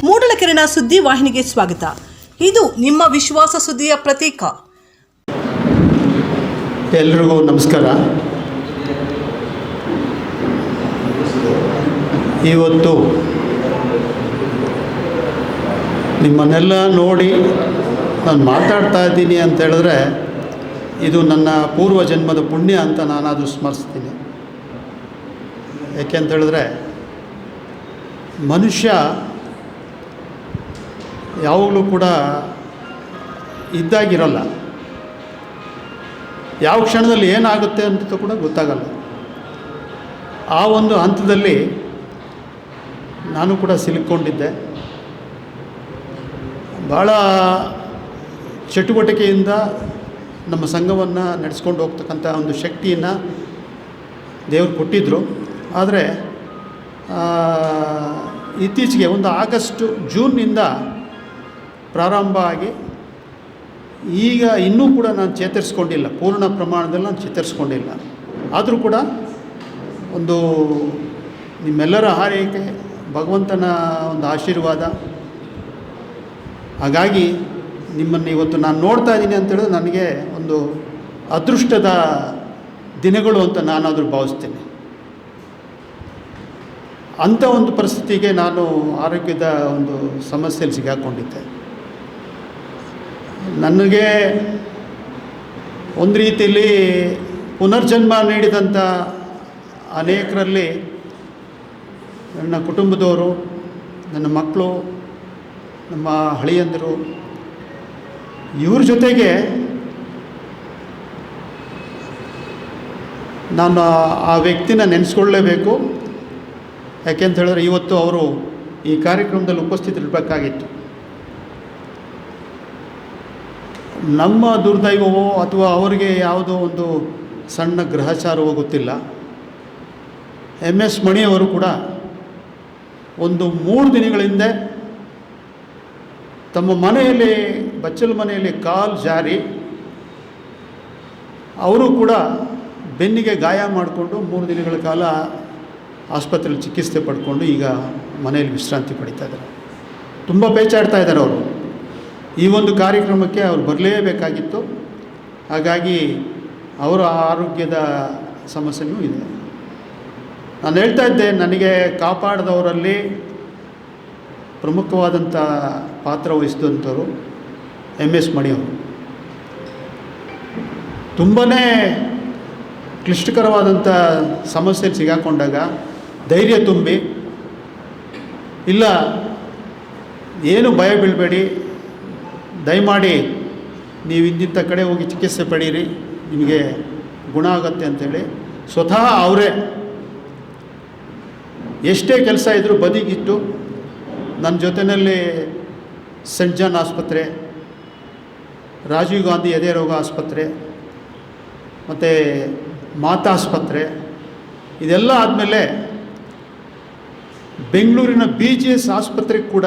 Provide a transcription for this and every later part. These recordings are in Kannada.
ಮೂಡಲಕೆರೆನ ಸುದ್ದಿ ವಾಹಿನಿಗೆ ಸ್ವಾಗತ. ಇದು ನಿಮ್ಮ ವಿಶ್ವಾಸ ಸುದ್ದಿಯ ಪ್ರತೀಕ. ಎಲ್ರಿಗೂ ನಮಸ್ಕಾರ. ಇವತ್ತು ನಿಮ್ಮನ್ನೆಲ್ಲ ನೋಡಿ ನಾನು ಮಾತಾಡ್ತಾ ಇದ್ದೀನಿ ಅಂತ ಹೇಳಿದ್ರೆ ಇದು ನನ್ನ ಪೂರ್ವ ಜನ್ಮದ ಪುಣ್ಯ ಅಂತ ನಾನಾದರೂ ಸ್ಮರಿಸ್ತೀನಿ. ಯಾಕೆ ಅಂತ ಹೇಳಿದ್ರೆ ಮನುಷ್ಯ ಯಾವಾಗಲೂ ಕೂಡ ಇದ್ದಾಗಿರಲ್ಲ. ಯಾವ ಕ್ಷಣದಲ್ಲಿ ಏನಾಗುತ್ತೆ ಅಂತ ಕೂಡ ಗೊತ್ತಾಗಲ್ಲ. ಆ ಒಂದು ಹಂತದಲ್ಲಿ ನಾನು ಕೂಡ ಸಿಲುಕೊಂಡಿದ್ದೆ. ಭಾಳ ಚಟುವಟಿಕೆಯಿಂದ ನಮ್ಮ ಸಂಘವನ್ನು ನಡೆಸ್ಕೊಂಡು ಹೋಗ್ತಕ್ಕಂಥ ಒಂದು ಶಕ್ತಿಯನ್ನು ದೇವರು ಕೊಟ್ಟಿದ್ದರು. ಆದರೆ ಇತ್ತೀಚೆಗೆ ಒಂದು ಜೂನ್ನಿಂದ ಪ್ರಾರಂಭ ಆಗಿ ಈಗ ಇನ್ನೂ ಕೂಡ ನಾನು ಚೇತರಿಸ್ಕೊಂಡಿಲ್ಲ, ಪೂರ್ಣ ಪ್ರಮಾಣದಲ್ಲಿ ನಾನು ಚೇತರಿಸ್ಕೊಂಡಿಲ್ಲ. ಆದರೂ ಕೂಡ ಒಂದು ನಿಮ್ಮೆಲ್ಲರ ಹಾರೈಕೆ, ಭಗವಂತನ ಒಂದು ಆಶೀರ್ವಾದ, ಹಾಗಾಗಿ ನಿಮ್ಮನ್ನು ಇವತ್ತು ನಾನು ನೋಡ್ತಾ ಇದ್ದೀನಿ ಅಂತೇಳಿದ್ರೆ ನನಗೆ ಒಂದು ಅದೃಷ್ಟದ ದಿನಗಳು ಅಂತ ನಾನಾದರೂ ಭಾವಿಸ್ತೀನಿ. ಅಂಥ ಒಂದು ಪರಿಸ್ಥಿತಿಗೆ ನಾನು ಆರೋಗ್ಯದ ಒಂದು ಸಮಸ್ಯೆಯಲ್ಲಿ ಸಿಗಾಕೊಂಡಿದ್ದೆ. ನನಗೆ ಒಂದು ರೀತಿಯಲ್ಲಿ ಪುನರ್ಜನ್ಮ ನೀಡಿದಂಥ ಅನೇಕರಲ್ಲಿ ನನ್ನ ಕುಟುಂಬದವರು, ನನ್ನ ಮಕ್ಕಳು, ನಮ್ಮ ಹಳೆಯಂದರು, ಇವ್ರ ಜೊತೆಗೆ ನಾನು ಆ ವ್ಯಕ್ತಿನ ನೆನೆಸ್ಕೊಳ್ಳೇಬೇಕು. ಯಾಕೆಂತ ಹೇಳಿದ್ರೆ ಇವತ್ತು ಅವರು ಈ ಕಾರ್ಯಕ್ರಮದಲ್ಲಿ ಉಪಸ್ಥಿತರಿರಬೇಕಾಗಿತ್ತು. ನಮ್ಮ ದುರ್ದೈವವೋ ಅಥವಾ ಅವರಿಗೆ ಯಾವುದೋ ಒಂದು ಸಣ್ಣ ಗ್ರಹಚಾರವೋ ಗೊತ್ತಿಲ್ಲ, MS ಮಣಿಯವರು ಕೂಡ ಒಂದು 3 ದಿನಗಳ ಹಿಂದೆ ತಮ್ಮ ಮನೆಯಲ್ಲಿ, ಬಚ್ಚಲ ಮನೆಯಲ್ಲಿ ಕಾಲು ಜಾರಿ ಅವರು ಕೂಡ ಬೆನ್ನಿಗೆ ಗಾಯ ಮಾಡಿಕೊಂಡು 3 ದಿನಗಳ ಕಾಲ ಆಸ್ಪತ್ರೆಯಲ್ಲಿ ಚಿಕಿತ್ಸೆ ಪಡ್ಕೊಂಡು ಈಗ ಮನೆಯಲ್ಲಿ ವಿಶ್ರಾಂತಿ ಪಡಿತಾ ಇದ್ದಾರೆ. ತುಂಬ ಪೇಚಾಡ್ತಾ ಇದ್ದಾರೆ ಅವರು. ಈ ಒಂದು ಕಾರ್ಯಕ್ರಮಕ್ಕೆ ಅವರು ಬರಲೇಬೇಕಾಗಿತ್ತು. ಹಾಗಾಗಿ ಅವರ ಆರೋಗ್ಯದ ಸಮಸ್ಯೆಯೂ ಇದೆ. ನಾನು ಹೇಳ್ತಾ ಇದ್ದೆ, ನನಗೆ ಕಾಪಾಡಿದವರಲ್ಲಿ ಪ್ರಮುಖವಾದಂಥ ಪಾತ್ರ ವಹಿಸಿದಂಥವರು MS ಮಣಿಯವರು. ತುಂಬಾ ಕ್ಲಿಷ್ಟಕರವಾದಂಥ ಸಮಸ್ಯೆಯಲ್ಲಿ ಸಿಗಾಕೊಂಡಾಗ ಧೈರ್ಯ ತುಂಬಿ, ಇಲ್ಲ ಏನು ಭಯ ಬೀಳಬೇಡಿ, ದಯಮಾಡಿ ನೀವು ಇಂತಿಂಥ ಕಡೆ ಹೋಗಿ ಚಿಕಿತ್ಸೆ ಪಡೀರಿ, ನಿಮಗೆ ಗುಣ ಆಗುತ್ತೆ ಅಂಥೇಳಿ ಸ್ವತಃ ಅವರೇ ಎಷ್ಟೇ ಕೆಲಸ ಇದ್ದರೂ ಬದಿಗಿಟ್ಟು ನನ್ನ ಜೊತೆಯಲ್ಲಿ ಸೆಂಟ್ ಜಾನ್ ಆಸ್ಪತ್ರೆ, ರಾಜೀವ್ ಗಾಂಧಿ ಎದೆ ರೋಗ ಆಸ್ಪತ್ರೆ ಮತ್ತು ಮಾತಾ ಆಸ್ಪತ್ರೆ, ಇದೆಲ್ಲ ಆದಮೇಲೆ ಬೆಂಗಳೂರಿನ BGS ಆಸ್ಪತ್ರೆಗೆ ಕೂಡ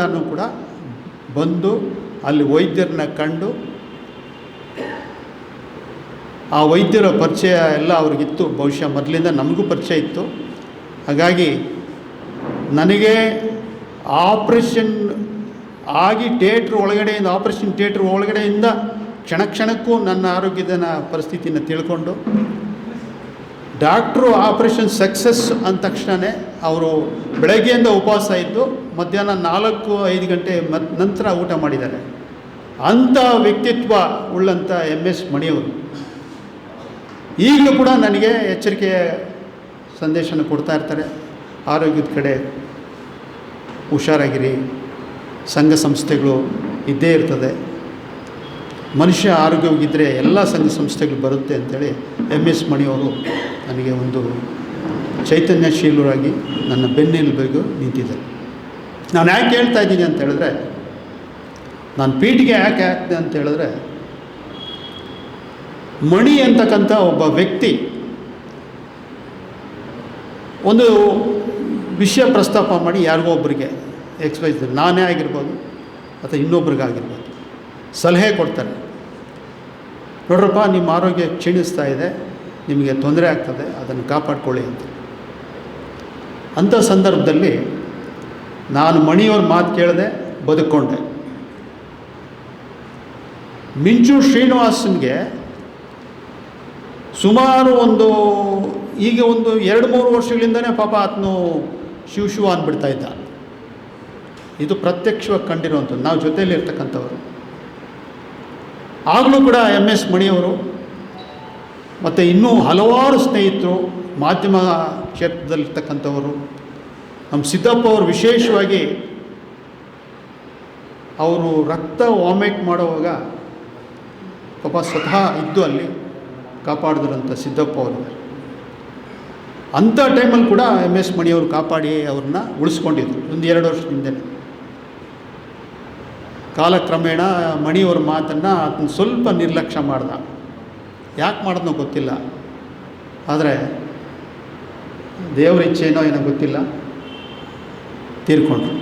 ಬಂದು ಅಲ್ಲಿ ವೈದ್ಯರನ್ನ ಕಂಡು ಆ ವೈದ್ಯರ ಪರಿಚಯ ಎಲ್ಲ ಅವ್ರಿಗಿತ್ತು. ಬಹುಶಃ ಮೊದಲಿಂದ ನಮಗೂ ಪರಿಚಯ ಇತ್ತು. ಹಾಗಾಗಿ ನನಗೆ ಆಪ್ರೇಷನ್ ಆಗಿ ಆಪ್ರೇಷನ್ ಥಿಯೇಟ್ರ್ ಒಳಗಡೆಯಿಂದ ಕ್ಷಣಕ್ಕೂ ನನ್ನ ಆರೋಗ್ಯದ ಪರಿಸ್ಥಿತಿನ ತಿಳ್ಕೊಂಡು ಡಾಕ್ಟ್ರು ಆಪ್ರೇಷನ್ ಸಕ್ಸಸ್ ಅಂದ ತಕ್ಷಣವೇ ಅವರು ಬೆಳಗ್ಗೆಯಿಂದ ಉಪವಾಸ ಇದ್ದು ಮಧ್ಯಾಹ್ನ 4-5 ಗಂಟೆ ನಂತರ ಊಟ ಮಾಡಿದ್ದಾರೆ. ಅಂಥ ವ್ಯಕ್ತಿತ್ವ ಉಳ್ಳಂಥ MS ಮಣಿಯವರು ಈಗಲೂ ಕೂಡ ನನಗೆ ಎಚ್ಚರಿಕೆಯ ಸಂದೇಶನ ಕೊಡ್ತಾ ಇರ್ತಾರೆ. ಆರೋಗ್ಯದ ಕಡೆ ಹುಷಾರಾಗಿರಿ, ಸಂಘ ಸಂಸ್ಥೆಗಳು ಇದ್ದೇ ಇರ್ತದೆ, ಮನುಷ್ಯ ಆರೋಗ್ಯವಾಗಿದ್ದರೆ ಎಲ್ಲ ಸಂಘ ಸಂಸ್ಥೆಗಳು ಬರುತ್ತೆ ಅಂಥೇಳಿ MS ಮಣಿಯವರು ನನಗೆ ಒಂದು ಚೈತನ್ಯಶೀಲರಾಗಿ ನನ್ನ ಬೆನ್ನೆಲುಬಿಗೆ ನಿಂತಿದ್ದಾರೆ. ನಾನು ಯಾಕೆ ಹೇಳ್ತಾ ಇದ್ದೀನಿ ಅಂತ ಹೇಳಿದ್ರೆ, ನಾನು ಪೀಠಿಗೆ ಯಾಕೆ ಹಾಕಿದೆ ಅಂತ ಹೇಳಿದ್ರೆ, ಮಣಿ ಅಂತಕ್ಕಂಥ ಒಬ್ಬ ವ್ಯಕ್ತಿ ಒಂದು ವಿಷಯ ಪ್ರಸ್ತಾಪ ಮಾಡಿ ಯಾರಿಗೋ ಒಬ್ಬರಿಗೆ XYZ, ನಾನೇ ಆಗಿರ್ಬೋದು ಅಥವಾ ಇನ್ನೊಬ್ರಿಗಾಗಿರ್ಬೋದು, ಸಲಹೆ ಕೊಡ್ತಾರೆ. ನೋಡ್ರಪ್ಪ, ನಿಮ್ಮ ಆರೋಗ್ಯ ಕ್ಷೀಣಿಸ್ತಾ ಇದೆ, ನಿಮಗೆ ತೊಂದರೆ ಆಗ್ತದೆ, ಅದನ್ನು ಕಾಪಾಡ್ಕೊಳ್ಳಿ ಅಂತ. ಅಂಥ ಸಂದರ್ಭದಲ್ಲಿ ನಾನು ಮಣಿಯವ್ರ ಮಾತು ಕೇಳಿದೆ, ಬದುಕೊಂಡೆ. ಮಿಂಚು ಶ್ರೀನಿವಾಸನ್ಗೆ ಸುಮಾರು ಈಗ 2-3 ವರ್ಷಗಳಿಂದನೇ ಪಾಪ ಆತನು ಶಿವ ಅಂದ್ಬಿಡ್ತಾ ಇದ್ದ. ಇದು ಪ್ರತ್ಯಕ್ಷವಾಗಿ ಕಂಡಿರುವಂಥದ್ದು, ನಾವು ಜೊತೆಯಲ್ಲಿ ಇರ್ತಕ್ಕಂಥವ್ರು. ಆಗಲೂ ಕೂಡ MS ಮಣಿಯವರು ಮತ್ತು ಇನ್ನೂ ಹಲವಾರು ಸ್ನೇಹಿತರು, ಮಾಧ್ಯಮ ಕ್ಷೇತ್ರದಲ್ಲಿರ್ತಕ್ಕಂಥವರು, ನಮ್ಮ ಸಿದ್ದಪ್ಪ ಅವರು ವಿಶೇಷವಾಗಿ ಅವರು ರಕ್ತ ವಾಮಿಟ್ ಮಾಡುವಾಗ ಪಾಪ ಸ್ವತಃ ಇದ್ದು ಅಲ್ಲಿ ಕಾಪಾಡಿದ್ರಂಥ ಸಿದ್ದಪ್ಪ ಅವರು. ಅಂಥ ಟೈಮಲ್ಲಿ ಕೂಡ MS ಮಣಿಯವರು ಕಾಪಾಡಿ ಅವ್ರನ್ನ ಉಳಿಸ್ಕೊಂಡಿದ್ರು 1-2 ವರ್ಷದಿಂದಲೇ. ಕಾಲಕ್ರಮೇಣ ಮಣಿಯವ್ರ ಮಾತನ್ನು ಅದನ್ನ ಸ್ವಲ್ಪ ನಿರ್ಲಕ್ಷ್ಯ ಮಾಡ್ದ. ಯಾಕೆ ಮಾಡಿದ್ನೋ ಗೊತ್ತಿಲ್ಲ, ಆದರೆ ದೇವ್ರ ಇಚ್ಛೆನೋ ಏನೋ ಗೊತ್ತಿಲ್ಲ, ತೀರ್ಕೊಂಡ್ರು.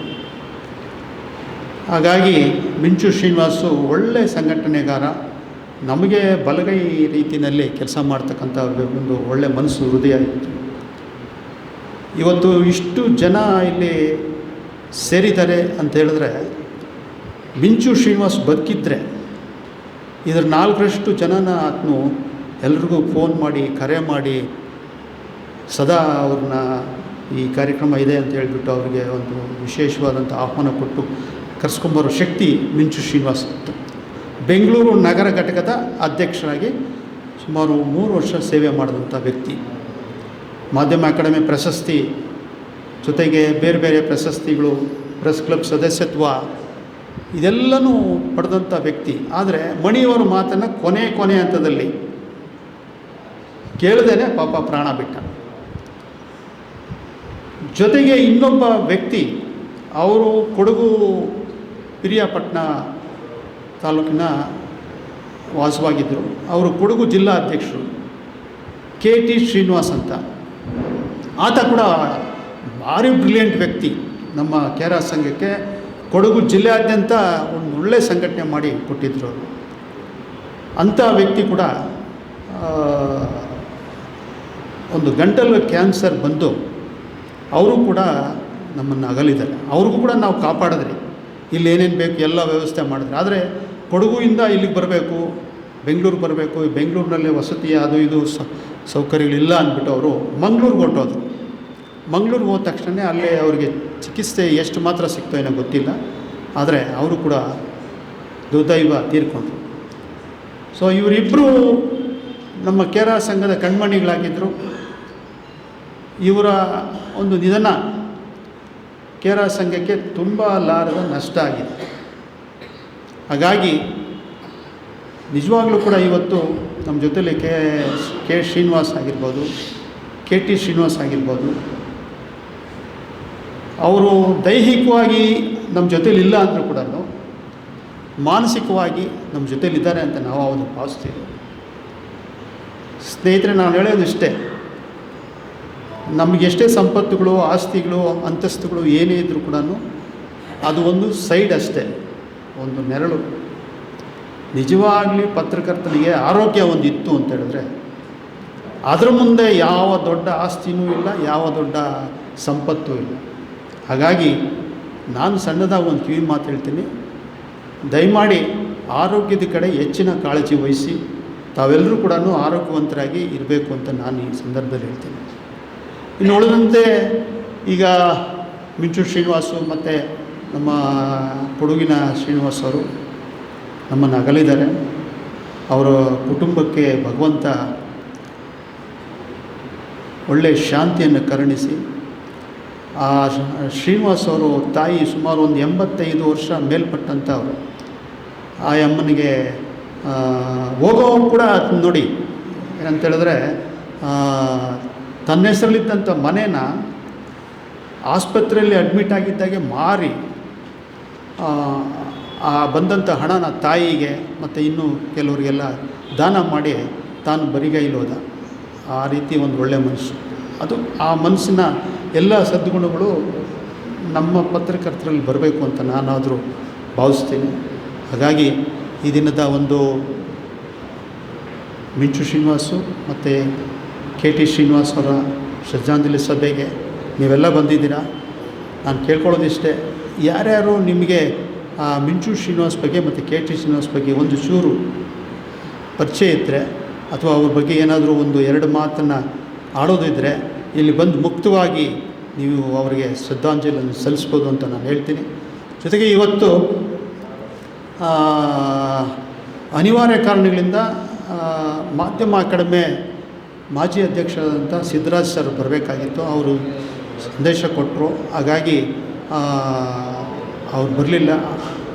ಹಾಗಾಗಿ ಮಿಂಚು ಶ್ರೀನಿವಾಸು ಒಳ್ಳೆಯ ಸಂಘಟನೆಗಾರ, ನಮಗೆ ಬಲಗೈ ರೀತಿಯಲ್ಲಿ ಕೆಲಸ ಮಾಡ್ತಕ್ಕಂಥ ಒಂದು ಒಳ್ಳೆಯ ಮನಸ್ಸು, ಹೃದಯ ಇತ್ತು. ಇವತ್ತು ಇಷ್ಟು ಜನ ಇಲ್ಲಿ ಸೇರಿದ್ದಾರೆ ಅಂತ ಹೇಳಿದ್ರೆ, ಮಿಂಚು ಶ್ರೀನಿವಾಸ್ ಬದುಕಿದ್ರೆ ಇದರ 4ರಷ್ಟು ಜನನ ಆತನು ಎಲ್ರಿಗೂ ಫೋನ್ ಮಾಡಿ, ಕರೆ ಮಾಡಿ, ಸದಾ ಅವ್ರನ್ನ ಈ ಕಾರ್ಯಕ್ರಮ ಇದೆ ಅಂತ ಹೇಳಿಬಿಟ್ಟು ಅವರಿಗೆ ಒಂದು ವಿಶೇಷವಾದಂಥ ಆಹ್ವಾನ ಕೊಟ್ಟು ಕರೆಸ್ಕೊಂಬರೋ ಶಕ್ತಿ ಮಿಂಚು ಶ್ರೀನಿವಾಸ್ ಇತ್ತು. ಬೆಂಗಳೂರು ನಗರ ಘಟಕದ ಅಧ್ಯಕ್ಷರಾಗಿ ಸುಮಾರು 3 ವರ್ಷ ಸೇವೆ ಮಾಡಿದಂಥ ವ್ಯಕ್ತಿ. ಮಾಧ್ಯಮ ಅಕಾಡೆಮಿ ಪ್ರಶಸ್ತಿ ಜೊತೆಗೆ ಬೇರೆ ಬೇರೆ ಪ್ರಶಸ್ತಿಗಳು, ಪ್ರೆಸ್ ಕ್ಲಬ್ ಸದಸ್ಯತ್ವ, ಇದೆಲ್ಲನೂ ಪಡೆದಂಥ ವ್ಯಕ್ತಿ. ಆದರೆ ಮಣಿಯವರ ಮಾತನ್ನು ಕೊನೆ ಹಂತದಲ್ಲಿ ಕೇಳದೇನೆ ಪಾಪ ಪ್ರಾಣ ಬಿಟ್ಟ. ಜೊತೆಗೆ ಇನ್ನೊಬ್ಬ ವ್ಯಕ್ತಿ, ಅವರು ಕೊಡಗು ಪಿರಿಯಾಪಟ್ಟಣ ತಾಲೂಕಿನ ವಾಸವಾಗಿದ್ದರು. ಅವರು ಕೊಡಗು ಜಿಲ್ಲಾ ಅಧ್ಯಕ್ಷರು KT ಶ್ರೀನಿವಾಸ್ ಅಂತ. ಆತ ಕೂಡ ಭಾರಿ ಬ್ರಿಲಿಯಂಟ್ ವ್ಯಕ್ತಿ. ನಮ್ಮ KR ಸಂಘಕ್ಕೆ ಕೊಡಗು ಜಿಲ್ಲೆಯಾದ್ಯಂತ ಒಂದು ಒಳ್ಳೆಯ ಸಂಘಟನೆ ಮಾಡಿ ಕೊಟ್ಟಿದ್ದರು ಅವರು. ಅಂಥ ವ್ಯಕ್ತಿ ಕೂಡ ಒಂದು ಗಂಟಲು ಕ್ಯಾನ್ಸರ್ ಬಂದು ಅವರು ಕೂಡ ನಮ್ಮನ್ನು ಅಗಲಿದ್ದಾರೆ. ಅವ್ರಿಗೂ ಕೂಡ ನಾವು ಕಾಪಾಡಿದ್ರಿ, ಇಲ್ಲಿ ಏನೇನು ಬೇಕು ಎಲ್ಲ ವ್ಯವಸ್ಥೆ ಮಾಡಿದ್ರಿ. ಆದರೆ ಕೊಡಗುಯಿಂದ ಇಲ್ಲಿಗೆ ಬರಬೇಕು, ಬೆಂಗಳೂರಿಗೆ ಬರಬೇಕು, ಬೆಂಗಳೂರಿನಲ್ಲೇ ವಸತಿ ಅದು ಇದು ಸೌಕರ್ಯಗಳಿಲ್ಲ ಅಂದ್ಬಿಟ್ಟು ಅವರು ಮಂಗಳೂರಿಗೆ ಹೊರಟೋದ್ರು. ಮಂಗಳೂರಿಗೆ ಹೋದ ತಕ್ಷಣ ಅಲ್ಲೇ ಅವರಿಗೆ ಚಿಕಿತ್ಸೆ ಎಷ್ಟು ಮಾತ್ರ ಸಿಗ್ತೋ ಏನೋ ಗೊತ್ತಿಲ್ಲ, ಆದರೆ ಅವರು ಕೂಡ ದುರ್ದೈವ ತೀರ್ಕೊಂಡ್ರು. ಸೊ ಇವರಿಬ್ಬರು ನಮ್ಮ KR ಸಂಘದ ಕಣ್ಮಣಿಗಳಾಗಿದ್ದರು. ಇವರ ಒಂದು ನಿಧನ KR ಸಂಘಕ್ಕೆ ತುಂಬ ಲಾರದ ನಷ್ಟ ಆಗಿದೆ. ಹಾಗಾಗಿ ನಿಜವಾಗ್ಲೂ ಕೂಡ ಇವತ್ತು ನಮ್ಮ ಜೊತೆಲಿ ಕೆ ಶ್ರೀನಿವಾಸ್ ಆಗಿರ್ಬೋದು, KT ಶ್ರೀನಿವಾಸ್ ಆಗಿರ್ಬೋದು, ಅವರು ದೈಹಿಕವಾಗಿ ನಮ್ಮ ಜೊತೇಲಿ ಇಲ್ಲ ಅಂದರೂ ಕೂಡ ಮಾನಸಿಕವಾಗಿ ನಮ್ಮ ಜೊತೇಲಿದ್ದಾರೆ ಅಂತ ನಾವು ಅವನು ಭಾವಿಸ್ತೀವಿ. ಸ್ನೇಹಿತರೆ, ನಾನು ಹೇಳೋದು ಇಷ್ಟೇ, ನಮಗೆಷ್ಟೇ ಸಂಪತ್ತುಗಳು, ಆಸ್ತಿಗಳು, ಅಂತಸ್ತುಗಳು ಏನೇ ಇದ್ದರೂ ಕೂಡ ಅದು ಒಂದು ಸೈಡ್ ಅಷ್ಟೇ, ಒಂದು ನೆರಳು. ನಿಜವಾಗಲಿ ಪತ್ರಕರ್ತನಿಗೆ ಆರೋಗ್ಯ ಒಂದಿತ್ತು ಅಂತ ಹೇಳಿದ್ರೆ ಅದರ ಮುಂದೆ ಯಾವ ದೊಡ್ಡ ಆಸ್ತಿನೂ ಇಲ್ಲ, ಯಾವ ದೊಡ್ಡ ಸಂಪತ್ತೂ ಇಲ್ಲ. ಹಾಗಾಗಿ ನಾನು ಸಣ್ಣದಾಗಿ ಒಂದು ಕಿವಿ ಮಾತು ಹೇಳ್ತೀನಿ, ದಯಮಾಡಿ ಆರೋಗ್ಯದ ಕಡೆ ಹೆಚ್ಚಿನ ಕಾಳಜಿ ವಹಿಸಿ ತಾವೆಲ್ಲರೂ ಕೂಡ ಆರೋಗ್ಯವಂತರಾಗಿ ಇರಬೇಕು ಅಂತ ನಾನು ಈ ಸಂದರ್ಭದಲ್ಲಿ ಹೇಳ್ತೀನಿ. ಇನ್ನು ಉಳಿದಂತೆ ಈಗ ಮಿಂಚು ಶ್ರೀನಿವಾಸು ಮತ್ತು ನಮ್ಮ ಕೊಡಗಿನ ಶ್ರೀನಿವಾಸ್ ಅವರು ನಮ್ಮನ್ನು ಅಗಲಿದ್ದಾರೆ. ಅವರ ಕುಟುಂಬಕ್ಕೆ ಭಗವಂತ ಒಳ್ಳೆಯ ಶಾಂತಿಯನ್ನು ಕರುಣಿಸಿ, ಆ ಶ್ರೀನಿವಾಸ್ ಅವರು ತಾಯಿ ಸುಮಾರು ಒಂದು 85 ವರ್ಷ ಮೇಲ್ಪಟ್ಟಂಥವ್ರು. ಆ ಅಮ್ಮನಿಗೆ ಹೋಗೋವಾಗ ಕೂಡ ನೋಡಿ ಏನಂತೇಳಿದ್ರೆ, ತನ್ನ ಹೆಸರಲ್ಲಿದ್ದಂಥ ಮನೇನ ಆಸ್ಪತ್ರೆಯಲ್ಲಿ ಅಡ್ಮಿಟ್ ಆಗಿದ್ದಾಗೆ ಮಾರಿ ಆ ಬಂದಂಥ ಹಣನ ತಾಯಿಗೆ ಮತ್ತು ಇನ್ನೂ ಕೆಲವರಿಗೆಲ್ಲ ದಾನ ಮಾಡಿ ತಾನು ಬರಿಗೈಲಿ ಹೋದ. ಆ ರೀತಿ ಒಂದು ಒಳ್ಳೆಯ ಮನಸ್ಸು. ಅದು ಆ ಮನಸ್ಸಿನ ಎಲ್ಲ ಸದ್ಗುಣಗಳು ನಮ್ಮ ಪತ್ರಕರ್ತರಲ್ಲಿ ಬರಬೇಕು ಅಂತ ನಾನಾದರೂ ಭಾವಿಸ್ತೀನಿ. ಹಾಗಾಗಿ ಈ ದಿನದ ಒಂದು ಮಿಂಚು ಶ್ರೀನಿವಾಸು ಮತ್ತು KT ಶ್ರೀನಿವಾಸ್ ಅವರ ಶ್ರದ್ಧಾಂಜಲಿ ಸಭೆಗೆ ನೀವೆಲ್ಲ ಬಂದಿದ್ದೀರಾ. ನಾನು ಕೇಳ್ಕೊಳ್ಳೋದಿಷ್ಟೇ, ಯಾರ್ಯಾರು ನಿಮಗೆ ಮಿಂಚು ಶ್ರೀನಿವಾಸ್ ಬಗ್ಗೆ ಮತ್ತು ಕೆ ಟಿ ಶ್ರೀನಿವಾಸ್ ಬಗ್ಗೆ ಒಂದು ಚೂರು ಪರಿಚಯ ಇದ್ದರೆ ಅಥವಾ ಅವ್ರ ಬಗ್ಗೆ ಏನಾದರೂ ಒಂದು ಎರಡು ಮಾತನ್ನು ಆಡೋದಿದ್ದರೆ ಇಲ್ಲಿ ಬಂದು ಮುಕ್ತವಾಗಿ ನೀವು ಅವರಿಗೆ ಶ್ರದ್ಧಾಂಜಲಿಯನ್ನು ಸಲ್ಲಿಸ್ಬೋದು ಅಂತ ನಾನು ಹೇಳ್ತೀನಿ. ಜೊತೆಗೆ ಇವತ್ತು ಅನಿವಾರ್ಯ ಕಾರಣಗಳಿಂದ ಮಾಧ್ಯಮ ಅಕಾಡೆಮಿ ಮಾಜಿ ಅಧ್ಯಕ್ಷರಾದಂಥ ಸಿದ್ದರಾಜ್ ಸರ್ ಬರಬೇಕಾಗಿತ್ತು. ಅವರು ಸಂದೇಶ ಕೊಟ್ಟರು, ಹಾಗಾಗಿ ಅವ್ರು ಬರಲಿಲ್ಲ.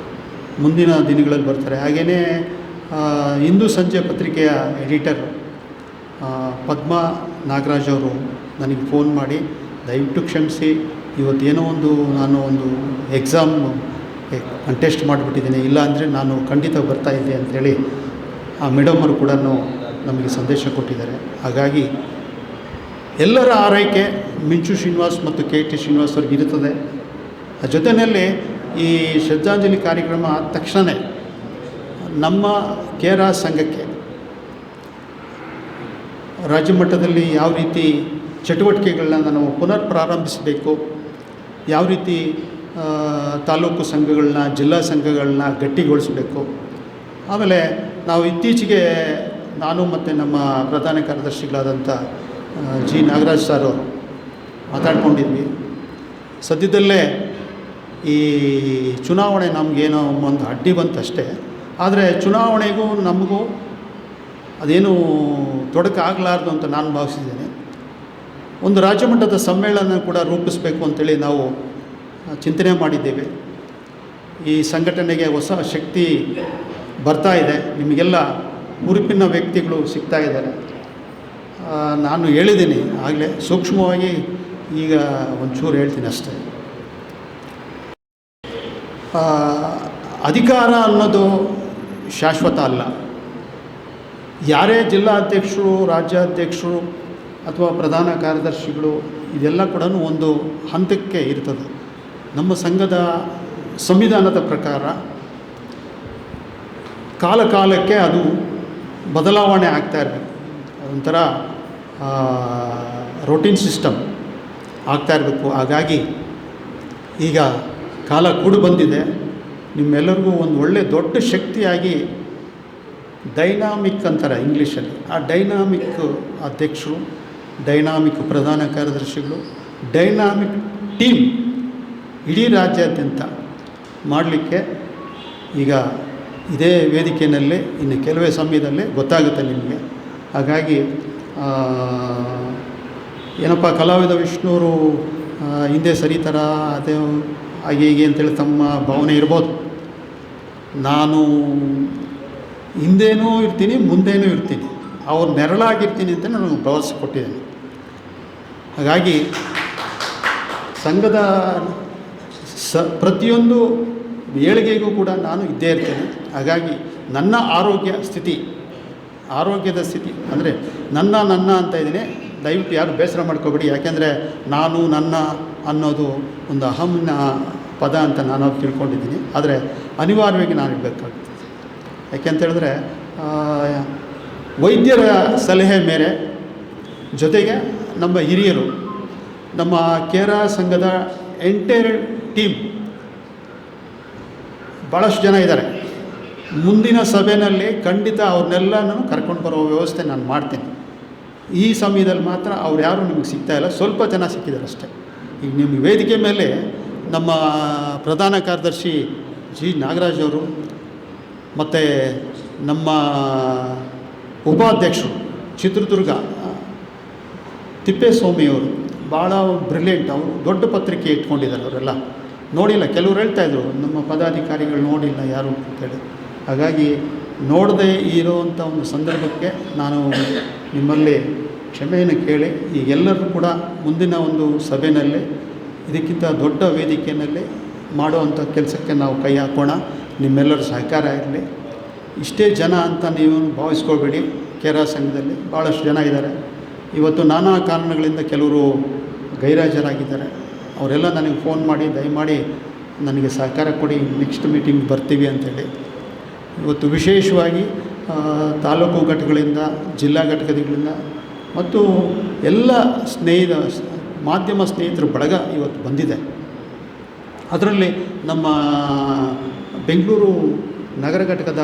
ಮುಂದಿನ ದಿನಗಳಲ್ಲಿ ಬರ್ತಾರೆ. ಹಾಗೆಯೇ ಇಂದು ಸಂಜೆ ಪತ್ರಿಕೆಯ ಎಡಿಟರ್ ಪದ್ಮಾ ನಾಗರಾಜ್ ಅವರು ನನಗೆ ಫೋನ್ ಮಾಡಿ ದಯವಿಟ್ಟು ಕ್ಷಮಿಸಿ, ಇವತ್ತೇನೋ ನಾನು ಒಂದು ಎಕ್ಸಾಮ್ ಕಂಟೆಸ್ಟ್ ಮಾಡಿಬಿಟ್ಟಿದ್ದೀನಿ, ಇಲ್ಲಾಂದರೆ ನಾನು ಖಂಡಿತ ಬರ್ತಾಯಿದ್ದೆ ಅಂಥೇಳಿ ಆ ಮೇಡಮ್ ಅವರು ಕೂಡ ನಮಗೆ ಸಂದೇಶ ಕೊಟ್ಟಿದ್ದಾರೆ. ಹಾಗಾಗಿ ಎಲ್ಲರ ಆರೈಕೆ ಮಿಂಚು ಶ್ರೀನಿವಾಸ್ ಮತ್ತು ಕೆ ಟಿ ಶ್ರೀನಿವಾಸ್ ಅವ್ರಿಗೆ ಇರುತ್ತದೆ. ಜೊತೆಯಲ್ಲಿ ಈ ಶ್ರದ್ಧಾಂಜಲಿ ಕಾರ್ಯಕ್ರಮ ಆದ ತಕ್ಷಣ ನಮ್ಮ ಕೇರ ಸಂಘಕ್ಕೆ ರಾಜ್ಯ ಮಟ್ಟದಲ್ಲಿ ಯಾವ ರೀತಿ ಚಟುವಟಿಕೆಗಳನ್ನ ನಾವು ಪುನರ್ ಪ್ರಾರಂಭಿಸಬೇಕು, ಯಾವ ರೀತಿ ತಾಲೂಕು ಸಂಘಗಳನ್ನ ಜಿಲ್ಲಾ ಸಂಘಗಳನ್ನ ಗಟ್ಟಿಗೊಳಿಸಬೇಕು. ಆಮೇಲೆ ನಾವು ಇತ್ತೀಚೆಗೆ ನಾನು ಮತ್ತು ನಮ್ಮ ಪ್ರಧಾನ ಕಾರ್ಯದರ್ಶಿಗಳಾದಂಥ ಜಿ ನಾಗರಾಜ್ ಸರ್ ಅವರು ಮಾತಾಡ್ಕೊಂಡಿದ್ವಿ. ಸದ್ಯದಲ್ಲೇ ಈ ಚುನಾವಣೆ ನಮಗೇನೋ ಒಂದು ಅಡ್ಡಿ ಬಂತಷ್ಟೇ, ಆದರೆ ಚುನಾವಣೆಗೂ ನಮಗೂ ಅದೇನು ತೊಡಕಾಗಲಾರ್ದು ಅಂತ ನಾನು ಭಾವಿಸಿದ್ದೇನೆ. ಒಂದು ರಾಜ್ಯ ಮಟ್ಟದ ಸಮ್ಮೇಳನ ಕೂಡ ರೂಪಿಸಬೇಕು ಅಂತೇಳಿ ನಾವು ಚಿಂತನೆ ಮಾಡಿದ್ದೇವೆ. ಈ ಸಂಘಟನೆಗೆ ಹೊಸ ಶಕ್ತಿ ಬರ್ತಾ ಇದೆ, ನಿಮಗೆಲ್ಲ ಹುರುಪಿನ ವ್ಯಕ್ತಿಗಳು ಸಿಗ್ತಾ ಇದ್ದಾರೆ. ನಾನು ಹೇಳಿದ್ದೀನಿ ಆಗಲೇ, ಸೂಕ್ಷ್ಮವಾಗಿ ಈಗ ಒಂಚೂರು ಹೇಳ್ತೀನಿ ಅಷ್ಟೇ. ಅಧಿಕಾರ ಅನ್ನೋದು ಶಾಶ್ವತ ಅಲ್ಲ. ಯಾರೇ ಜಿಲ್ಲಾಧ್ಯಕ್ಷರು, ರಾಜ್ಯಾಧ್ಯಕ್ಷರು ಅಥವಾ ಪ್ರಧಾನ ಕಾರ್ಯದರ್ಶಿಗಳು ಇದೆಲ್ಲ ಕೂಡ ಒಂದು ಹಂತಕ್ಕೆ ಇರ್ತದೆ. ನಮ್ಮ ಸಂಘದ ಸಂವಿಧಾನದ ಪ್ರಕಾರ ಕಾಲಕ್ಕೆ ಅದು ಬದಲಾವಣೆ ಆಗ್ತಾ ಇರಬೇಕು. ಅದೊಂಥರ ರೋಟೀನ್ ಸಿಸ್ಟಮ್ ಆಗ್ತಾ ಇರಬೇಕು. ಹಾಗಾಗಿ ಈಗ ಕಾಲ ಕೂಡಿ ಬಂದಿದೆ. ನಿಮ್ಮೆಲ್ಲರಿಗೂ ಒಂದು ಒಳ್ಳೆಯ ದೊಡ್ಡ ಶಕ್ತಿಯಾಗಿ ಡೈನಾಮಿಕ್ ಅಂತಾರೆ ಇಂಗ್ಲೀಷಲ್ಲಿ, ಆ ಡೈನಾಮಿಕ್ ಅಧ್ಯಕ್ಷರು, ಡೈನಾಮಿಕ್ ಪ್ರಧಾನ ಕಾರ್ಯದರ್ಶಿಗಳು, ಡೈನಾಮಿಕ್ ಟೀಮ್ ಇಡೀ ರಾಜ್ಯಾದ್ಯಂತ ಮಾಡಲಿಕ್ಕೆ ಈಗ ಇದೇ ವೇದಿಕೆಯಲ್ಲಿ ಇನ್ನು ಕೆಲವೇ ಸಮಯದಲ್ಲೇ ಗೊತ್ತಾಗುತ್ತೆ ನಿಮಗೆ. ಹಾಗಾಗಿ ಏನಪ್ಪ ಕಲಾವಿದ ವಿಷ್ಣುವರು ಹಿಂದೆ ಸರಿತಾರ ಅದೇ ಹಾಗೆ ಹೀಗೆ ಅಂತೇಳಿ ತಮ್ಮ ಭಾವನೆ ಇರ್ಬೋದು. ನಾನು ಹಿಂದೇನೂ ಇರ್ತೀನಿ, ಮುಂದೇನೂ ಇರ್ತೀನಿ, ಅವ್ರು ನೆರಳಾಗಿರ್ತೀನಿ ಅಂತ ನನಗೆ ಭರವಸೆ ಕೊಟ್ಟಿದ್ದೇನೆ. ಹಾಗಾಗಿ ಸಂಘದ ಪ್ರತಿಯೊಂದು ಏಳಿಗೆಗೂ ಕೂಡ ನಾನು ಇದ್ದೇ ಇರ್ತೇನೆ. ಹಾಗಾಗಿ ನನ್ನ ಆರೋಗ್ಯದ ಸ್ಥಿತಿ ಅಂದರೆ ನನ್ನ ಅಂತ ಇದ್ದೀನಿ. ದಯವಿಟ್ಟು ಯಾರು ಬೇಸರ ಮಾಡ್ಕೋಬೇಡಿ. ಯಾಕೆಂದರೆ ನನ್ನ ಅನ್ನೋದು ಒಂದು ಅಹಂನ ಪದ ಅಂತ ನಾನು ತಿಳ್ಕೊಂಡಿದ್ದೀನಿ. ಆದರೆ ಅನಿವಾರ್ಯವಾಗಿ ನಾನು ಇರಬೇಕಾಗ್ತದೆ. ಯಾಕೆಂತೇಳಿದ್ರೆ ವೈದ್ಯರ ಸಲಹೆ ಮೇರೆ, ಜೊತೆಗೆ ನಮ್ಮ ಹಿರಿಯರು, ನಮ್ಮ ಕೇರ ಸಂಘದ ಎಂಟೈರ್ ಟೀಮ್ ಭಾಳಷ್ಟು ಜನ ಇದ್ದಾರೆ. ಮುಂದಿನ ಸಭೆಯಲ್ಲಿ ಖಂಡಿತ ಅವ್ರನ್ನೆಲ್ಲನೂ ಕರ್ಕೊಂಡು ಬರೋ ವ್ಯವಸ್ಥೆ ನಾನು ಮಾಡ್ತೀನಿ. ಈ ಸಮಯದಲ್ಲಿ ಮಾತ್ರ ಅವ್ರು ಯಾರೂ ನಿಮಗೆ ಸಿಗ್ತಾಯಿಲ್ಲ, ಸ್ವಲ್ಪ ಜನ ಸಿಕ್ಕಿದ್ದಾರೆ ಅಷ್ಟೇ. ಈಗ ನಿಮ್ಮ ವೇದಿಕೆ ಮೇಲೆ ನಮ್ಮ ಪ್ರಧಾನ ಕಾರ್ಯದರ್ಶಿ ಜಿ ನಾಗರಾಜ್ ಅವರು ಮತ್ತು ನಮ್ಮ ಉಪಾಧ್ಯಕ್ಷರು ಚಿತ್ರದುರ್ಗ ತಿಪ್ಪೇಸ್ವಾಮಿಯವರು ಭಾಳ ಬ್ರಿಲಿಯಂಟ್. ಅವರು ದೊಡ್ಡ ಪತ್ರಿಕೆ ಇಟ್ಕೊಂಡಿದ್ದಾರೆ. ಅವರೆಲ್ಲ ನೋಡಿಲ್ಲ, ಕೆಲವರು ಹೇಳ್ತಾಯಿದ್ರು ನಮ್ಮ ಪದಾಧಿಕಾರಿಗಳು ನೋಡಿಲ್ಲ ಯಾರು ಅಂತೇಳಿ. ಹಾಗಾಗಿ ನೋಡದೇ ಇರೋವಂಥ ಒಂದು ಸಂದರ್ಭಕ್ಕೆ ನಾನು ನಿಮ್ಮಲ್ಲಿ ಕ್ಷಮೆಯನ್ನು ಕೇಳಿ ಈಗೆಲ್ಲರೂ ಕೂಡ ಮುಂದಿನ ಒಂದು ಸಭೆಯಲ್ಲಿ ಇದಕ್ಕಿಂತ ದೊಡ್ಡ ವೇದಿಕೆಯಲ್ಲಿ ಮಾಡುವಂಥ ಕೆಲಸಕ್ಕೆ ನಾವು ಕೈ ಹಾಕೋಣ. ನಿಮ್ಮೆಲ್ಲರ ಸಹಕಾರ ಇರಲಿ. ಇಷ್ಟೇ ಜನ ಅಂತ ನೀವು ಭಾವಿಸ್ಕೊಳ್ಬೇಡಿ. ಕೇರ ಸಂಘದಲ್ಲಿ ಭಾಳಷ್ಟು ಜನ ಇದ್ದಾರೆ. ಇವತ್ತು ನಾನಾ ಕಾರಣಗಳಿಂದ ಕೆಲವರು ಗೈರಾಜರಾಗಿದ್ದಾರೆ. ಅವರೆಲ್ಲ ನನಗೆ ಫೋನ್ ಮಾಡಿ ದಯಮಾಡಿ ನನಗೆ ಸಹಕಾರ ಕೊಡಿ, ನೆಕ್ಸ್ಟ್ ಮೀಟಿಂಗ್ ಬರ್ತೀವಿ ಅಂಥೇಳಿ. ಇವತ್ತು ವಿಶೇಷವಾಗಿ ತಾಲೂಕು ಘಟಕಗಳಿಂದ, ಜಿಲ್ಲಾ ಘಟಕಗಳಿಂದ ಮತ್ತು ಎಲ್ಲ ಮಾಧ್ಯಮ ಸ್ನೇಹಿತರ ಬಳಗ ಇವತ್ತು ಬಂದಿದೆ. ಅದರಲ್ಲಿ ನಮ್ಮ ಬೆಂಗಳೂರು ನಗರ ಘಟಕದ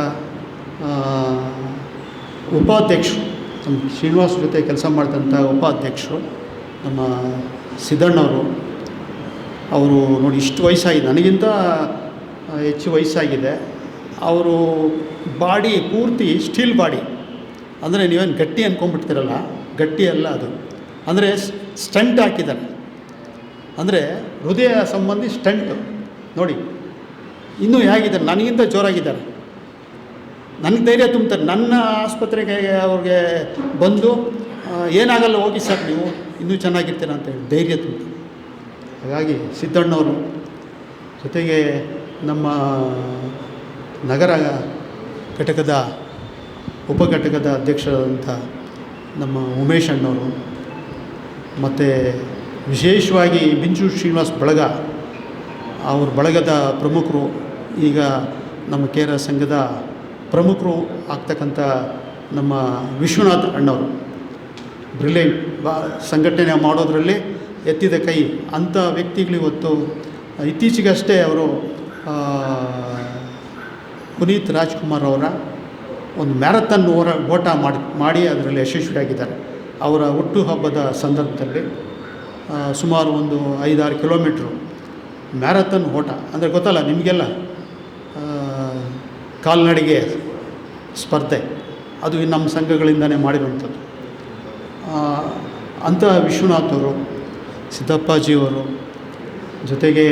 ಉಪಾಧ್ಯಕ್ಷರು, ನಮ್ಮ ಶ್ರೀನಿವಾಸ್ ಜೊತೆ ಕೆಲಸ ಮಾಡಿದಂಥ ಉಪಾಧ್ಯಕ್ಷರು ನಮ್ಮ ಸಿದ್ದಣ್ಣವರು. ಅವರು ನೋಡಿ ಇಷ್ಟು ವಯಸ್ಸಾಗಿದೆ, ನನಗಿಂತ ಹೆಚ್ಚು ವಯಸ್ಸಾಗಿದೆ. ಅವರು ಬಾಡಿ ಪೂರ್ತಿ ಸ್ಟೀಲ್ ಬಾಡಿ, ಅಂದರೆ ನೀವೇನು ಗಟ್ಟಿ ಅಂದ್ಕೊಂಡ್ಬಿಡ್ತೀರಲ್ಲ, ಗಟ್ಟಿ ಅಲ್ಲ ಅದು. ಅಂದರೆ ಸ್ಟಂಟ್ ಹಾಕಿದ್ದಾರೆ, ಅಂದರೆ ಹೃದಯ ಸಂಬಂಧಿ ಸ್ಟಂಟು ನೋಡಿ. ಇನ್ನೂ ಹೇಗಿದ್ದಾರೆ, ನನಗಿಂತ ಜೋರಾಗಿದ್ದಾರೆ. ನನಗೆ ಧೈರ್ಯ ತುಂಬ್ತಾರೆ. ನನ್ನ ಆಸ್ಪತ್ರೆಗೆ ಅವ್ರಿಗೆ ಬಂದು ಏನಾಗಲ್ಲ ಹೋಗಿ ಸರ್ ನೀವು ಇನ್ನೂ ಚೆನ್ನಾಗಿರ್ತೀರ ಅಂತೇಳಿ ಧೈರ್ಯ ತುಂಬ್ತಾರೆ. ಹಾಗಾಗಿ ಸಿದ್ದಣ್ಣವರು, ಜೊತೆಗೆ ನಮ್ಮ ನಗರ ಘಟಕದ ಉಪಘಟಕದ ಅಧ್ಯಕ್ಷರಾದಂಥ ನಮ್ಮ ಉಮೇಶ್ ಅಣ್ಣವರು, ಮತ್ತು ವಿಶೇಷವಾಗಿ ಬಿಂಚು ಶ್ರೀನಿವಾಸ್ ಬಳಗ, ಅವ್ರ ಬಳಗದ ಪ್ರಮುಖರು, ಈಗ ನಮ್ಮ ಕೇರ ಸಂಘದ ಪ್ರಮುಖರು ಆಗ್ತಕ್ಕಂಥ ನಮ್ಮ ವಿಶ್ವನಾಥ್ ಅಣ್ಣವರು, ಬ್ರಿಲಿಯಂಟ್, ಸಂಘಟನೆ ಮಾಡೋದರಲ್ಲಿ ಎತ್ತಿದ ಕೈ ಅಂಥ ವ್ಯಕ್ತಿಗಳು ಇವತ್ತು ಇತ್ತೀಚೆಗಷ್ಟೇ ಅವರು ಪುನೀತ್ ರಾಜ್ಕುಮಾರ್ ಅವರ ಒಂದು ಮ್ಯಾರಥಾನ್ ಓಟ ಮಾಡಿ ಅದರಲ್ಲಿ ಯಶಸ್ವಿಯಾಗಿದ್ದಾರೆ. ಅವರ ಹುಟ್ಟುಹಬ್ಬದ ಸಂದರ್ಭದಲ್ಲಿ ಸುಮಾರು ಒಂದು 5-6 ಕಿಲೋಮೀಟ್ರು ಮ್ಯಾರಥಾನ್ ಓಟ, ಅಂದರೆ ಗೊತ್ತಲ್ಲ ನಿಮಗೆಲ್ಲ, ಕಾಲ್ನಡಿಗೆ ಸ್ಪರ್ಧೆ, ಅದು ನಮ್ಮ ಸಂಘಗಳಿಂದನೇ ಮಾಡಿರುವಂಥದ್ದು. ಅಂಥ ವಿಶ್ವನಾಥ್ ಅವರು, ಸಿದ್ದಪ್ಪಾಜಿಯವರು, ಜೊತೆಗೆ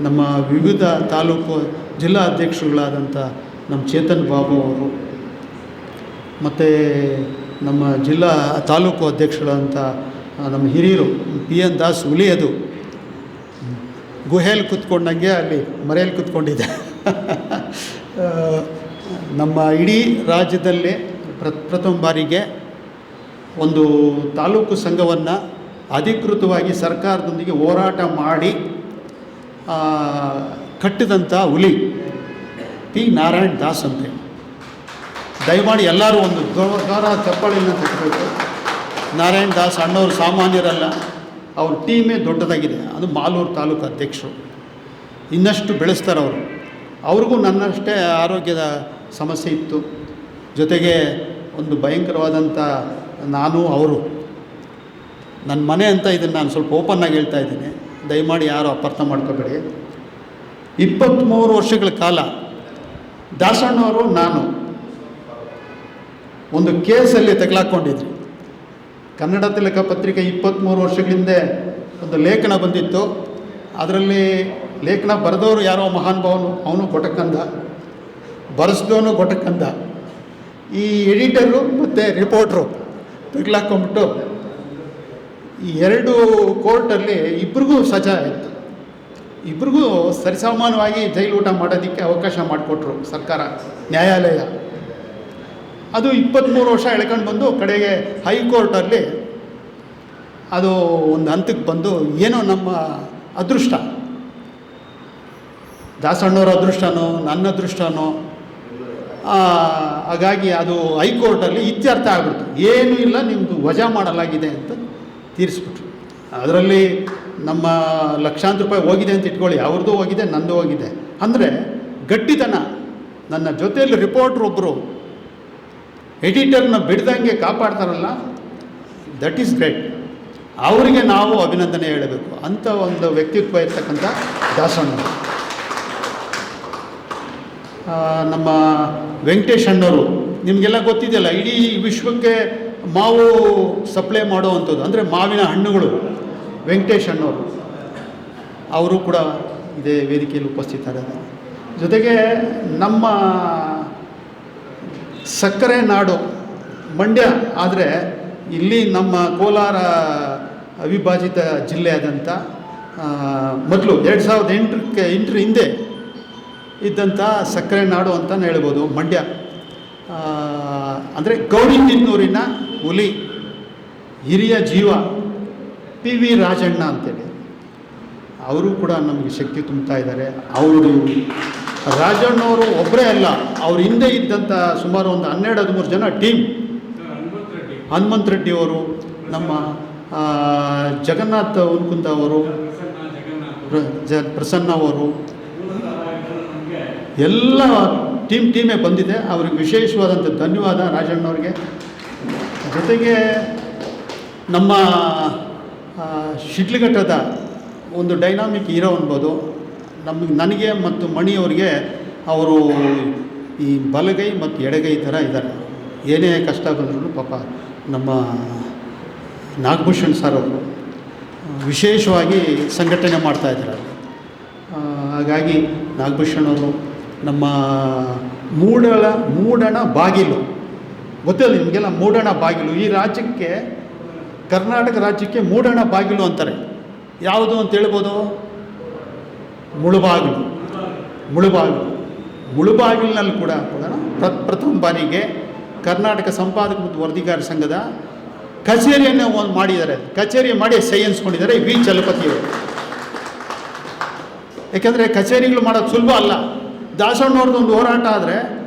ನಮ್ಮ ವಿವಿಧ ತಾಲೂಕು ಜಿಲ್ಲಾ ಅಧ್ಯಕ್ಷರುಗಳಾದಂಥ ನಮ್ಮ ಚೇತನ್ ಬಾಬು ಅವರು, ಮತ್ತು ನಮ್ಮ ಜಿಲ್ಲಾ ತಾಲೂಕು ಅಧ್ಯಕ್ಷರಾದಂಥ ನಮ್ಮ ಹಿರಿಯರು PN ದಾಸ್ ಹುಲಿಯದು ಗುಹೆಯಲ್ಲಿ ಕೂತ್ಕೊಂಡಂಗೆ ಅಲ್ಲಿ ಮರೆಯಲ್ಲಿ ಕೂತ್ಕೊಂಡಿದ್ದೆ. ನಮ್ಮ ಇಡೀ ರಾಜ್ಯದಲ್ಲೇ ಪ್ರಥಮ ಬಾರಿಗೆ ಒಂದು ತಾಲೂಕು ಸಂಘವನ್ನು ಅಧಿಕೃತವಾಗಿ ಸರ್ಕಾರದೊಂದಿಗೆ ಹೋರಾಟ ಮಾಡಿ ಕಟ್ಟಿದಂಥ ಹುಲಿ P. ನಾರಾಯಣ್ ದಾಸ್ ಅಂತ. ದಯಮಾಡಿ ಎಲ್ಲರೂ ಒಂದು ಗೌರವ ಚಪ್ಪಾಳೆಯನ್ನು ತಟ್ಟಬೇಕು. ನಾರಾಯಣ್ ದಾಸ್ ಅಣ್ಣವರು ಸಾಮಾನ್ಯರಲ್ಲ, ಅವ್ರ ಟೀಮೇ ದೊಡ್ಡದಾಗಿದೆ. ಅದು ಮಾಲೂರು ತಾಲೂಕು ಅಧ್ಯಕ್ಷರು, ಇನ್ನಷ್ಟು ಬೆಳೆಸ್ತಾರೆ ಅವರು. ಅವ್ರಿಗೂ ನನ್ನಷ್ಟೇ ಆರೋಗ್ಯದ ಸಮಸ್ಯೆ ಇತ್ತು. ಜೊತೆಗೆ ಒಂದು ಭಯಂಕರವಾದಂಥ ನಾನು ಅವರು ನನ್ನ ಮನೆ ಅಂತ ಇದನ್ನು ನಾನು ಸ್ವಲ್ಪ ಓಪನ್ನಾಗಿ ಹೇಳ್ತಾ ಇದ್ದೀನಿ, ದಯಮಾಡಿ ಯಾರು ಅಪಾರ್ಥ ಮಾಡ್ಕೋಬೇಡಿ. 23 ವರ್ಷಗಳ ಕಾಲ ದಾಸಣ್ಣವರು ನಾನು ಒಂದು ಕೇಸಲ್ಲಿ ತಗಲಾಕೊಂಡಿದ್ರಿ. ಕನ್ನಡ ತಿಲಕ ಪತ್ರಿಕೆ 23 ವರ್ಷಗಳ ಹಿಂದೆ ಒಂದು ಲೇಖನ ಬಂದಿತ್ತು. ಅದರಲ್ಲಿ ಲೇಖನ ಬರೆದವರು ಯಾರೋ ಮಹಾನುಭಾವನು, ಅವನು ಗೊಟಕಂದ, ಬರೆಸ್ದವನು ಗೊಟಕಂದ. ಈ ಎಡಿಟರು ಮತ್ತು ರಿಪೋರ್ಟ್ರು ತಗಲಾಕೊಂಡ್ಬಿಟ್ಟು ಈ 2 ಕೋರ್ಟಲ್ಲಿ ಇಬ್ರಿಗೂ ಸಜಾ ಆಯಿತು. ಇಬ್ರಿಗೂ ಸರಿಸಮಾನವಾಗಿ ಜೈಲು ಊಟ ಮಾಡೋದಕ್ಕೆ ಅವಕಾಶ ಮಾಡಿಕೊಟ್ರು ಸರ್ಕಾರ, ನ್ಯಾಯಾಲಯ. ಅದು 23 ವರ್ಷ ಎಳ್ಕೊಂಡು ಬಂದು ಕಡೆಗೆ ಹೈಕೋರ್ಟಲ್ಲಿ ಅದು ಒಂದು ಹಂತಕ್ಕೆ ಬಂದು, ಏನೋ ನಮ್ಮ ಅದೃಷ್ಟ, ದಾಸಣ್ಣವ್ರ ಅದೃಷ್ಟನೋ ನನ್ನ ಅದೃಷ್ಟನೋ, ಹಾಗಾಗಿ ಅದು ಹೈಕೋರ್ಟಲ್ಲಿ ಇತ್ಯರ್ಥ ಆಗ್ಬಿಡ್ತು. ಏನೂ ಇಲ್ಲ, ನಿಮ್ಮದು ವಜಾ ಮಾಡಲಾಗಿದೆ ಅಂತ ತೀರಿಸ್ಬಿಟ್ರು. ಅದರಲ್ಲಿ ನಮ್ಮ ಲಕ್ಷಾಂತರ ರೂಪಾಯಿ ಹೋಗಿದೆ ಅಂತ ಇಟ್ಕೊಳ್ಳಿ, ಅವ್ರದ್ದು ಹೋಗಿದೆ, ನಂದು ಹೋಗಿದೆ. ಅಂದರೆ ಗಟ್ಟಿತನ. ನನ್ನ ಜೊತೆಯಲ್ಲಿ ರಿಪೋರ್ಟ್ರ್ ಒಬ್ಬರು ಎಡಿಟರ್ನ ಬಿಡ್ದಂಗೆ ಕಾಪಾಡ್ತಾರಲ್ಲ, ದಟ್ ಈಸ್ ಗ್ರೇಟ್. ಅವರಿಗೆ ನಾವು ಅಭಿನಂದನೆ ಹೇಳಬೇಕು. ಅಂಥ ಒಂದು ವ್ಯಕ್ತಿತ್ವ ಇರ್ತಕ್ಕಂಥ ದಾಸಣ್ಣ. ನಮ್ಮ ವೆಂಕಟೇಶ್ ಅಣ್ಣವರು ನಿಮಗೆಲ್ಲ ಗೊತ್ತಿದೆಯಲ್ಲ, ಇಡೀ ವಿಶ್ವಕ್ಕೆ ಮಾವು ಸಪ್ಲೈ ಮಾಡುವಂಥದ್ದು, ಅಂದರೆ ಮಾವಿನ ಹಣ್ಣುಗಳು ವೆಂಕಟೇಶ್ ಅಣ್ಣವರು. ಅವರು ಕೂಡ ಇದೇ ವೇದಿಕೆಯಲ್ಲಿ ಉಪಸ್ಥಿತರಿದ್ದಾರೆ. ಜೊತೆಗೆ ನಮ್ಮ ಸಕ್ಕರೆ ನಾಡು ಮಂಡ್ಯ, ಆದರೆ ಇಲ್ಲಿ ನಮ್ಮ ಕೋಲಾರ ಅವಿಭಾಜಿತ ಜಿಲ್ಲೆ ಆದಂಥ ಮೊದಲು 2008 ಹಿಂದೆ ಇದ್ದಂಥ ಸಕ್ಕರೆ ನಾಡು ಅಂತಲೇ ಹೇಳ್ಬೋದು ಮಂಡ್ಯ. ಅಂದರೆ ಗೌರಿಬಿದನೂರಿನ ಹುಲಿ, ಹಿರಿಯ ಜೀವ PV ರಾಜಣ್ಣ ಅಂತೇಳಿ ಅವರು ಕೂಡ ನಮಗೆ ಶಕ್ತಿ ತುಂಬ್ತಾ ಇದ್ದಾರೆ. ಅವರು ರಾಜಣ್ಣವರು ಒಬ್ಬರೇ ಅಲ್ಲ, ಅವ್ರ ಹಿಂದೆ ಇದ್ದಂಥ ಸುಮಾರು ಒಂದು 12-13 ಜನ ಟೀಮ್. ಹನುಮಂತ ರೆಡ್ಡಿ ಅವರು, ನಮ್ಮ ಜಗನ್ನಾಥ್ ಉನ್ಕುಂದ ಅವರು, ಪ್ರಸನ್ನ ಅವರು ಎಲ್ಲ ಟೀಮೇ ಬಂದಿದೆ. ಅವ್ರಿಗೆ ವಿಶೇಷವಾದಂಥ ಧನ್ಯವಾದ ರಾಜಣ್ಣವ್ರಿಗೆ. ಜೊತೆಗೆ ನಮ್ಮ ಶಿಡ್ಲಘಟ್ಟದ ಒಂದು ಡೈನಾಮಿಕ್ ಹೀರೋ ಅನ್ಬೋದು. ನನಗೆ ಮತ್ತು ಮಣಿಯವರಿಗೆ ಅವರು ಈ ಬಲಗೈ ಮತ್ತು ಎಡಗೈ ಥರ ಇದ್ದಾರೆ. ಏನೇ ಕಷ್ಟ ಬಂದರೂ ಪಾಪ ನಮ್ಮ ನಾಗಭೂಷಣ್ ಸರ್ ಅವರು ವಿಶೇಷವಾಗಿ ಸಂಘಟನೆ ಮಾಡ್ತಾಯಿದ್ದಾರೆ. ಹಾಗಾಗಿ ನಾಗಭೂಷಣ್ ಅವರು ನಮ್ಮ ಮೂಡಣ ಬಾಗಿಲು ಗೊತ್ತಿಲ್ಲ ನಿಮಗೆಲ್ಲ. ಮೂಡಣ ಬಾಗಿಲು ಈ ರಾಜ್ಯಕ್ಕೆ, ಕರ್ನಾಟಕ ರಾಜ್ಯಕ್ಕೆ ಮೂಡಣ ಬಾಗಿಲು ಅಂತಾರೆ. ಯಾವುದು ಅಂತ ಹೇಳ್ಬೋದು? ಮುಳುಬಾಗಿಲಿನಲ್ಲಿ ಕೂಡ ಪ್ರಥಮ ಬಾರಿಗೆ ಕರ್ನಾಟಕ ಸಂಪಾದಕ ಮತ್ತು ವರದಿಗಾರ ಸಂಘದ ಕಚೇರಿಯನ್ನು ಒಂದು ಮಾಡಿದ್ದಾರೆ. ಕಚೇರಿ ಮಾಡಿ ಸಹಿ ಅನ್ಸ್ಕೊಂಡಿದ್ದಾರೆ ವಿ ಚಲಪತಿಯವರು. ಯಾಕೆಂದರೆ ಕಚೇರಿಗಳು ಮಾಡೋದು ಸುಲಭ ಅಲ್ಲ. ದಾಸಣ್ಣವ್ರದ್ದು ಒಂದು ಹೋರಾಟ ಆದರೆ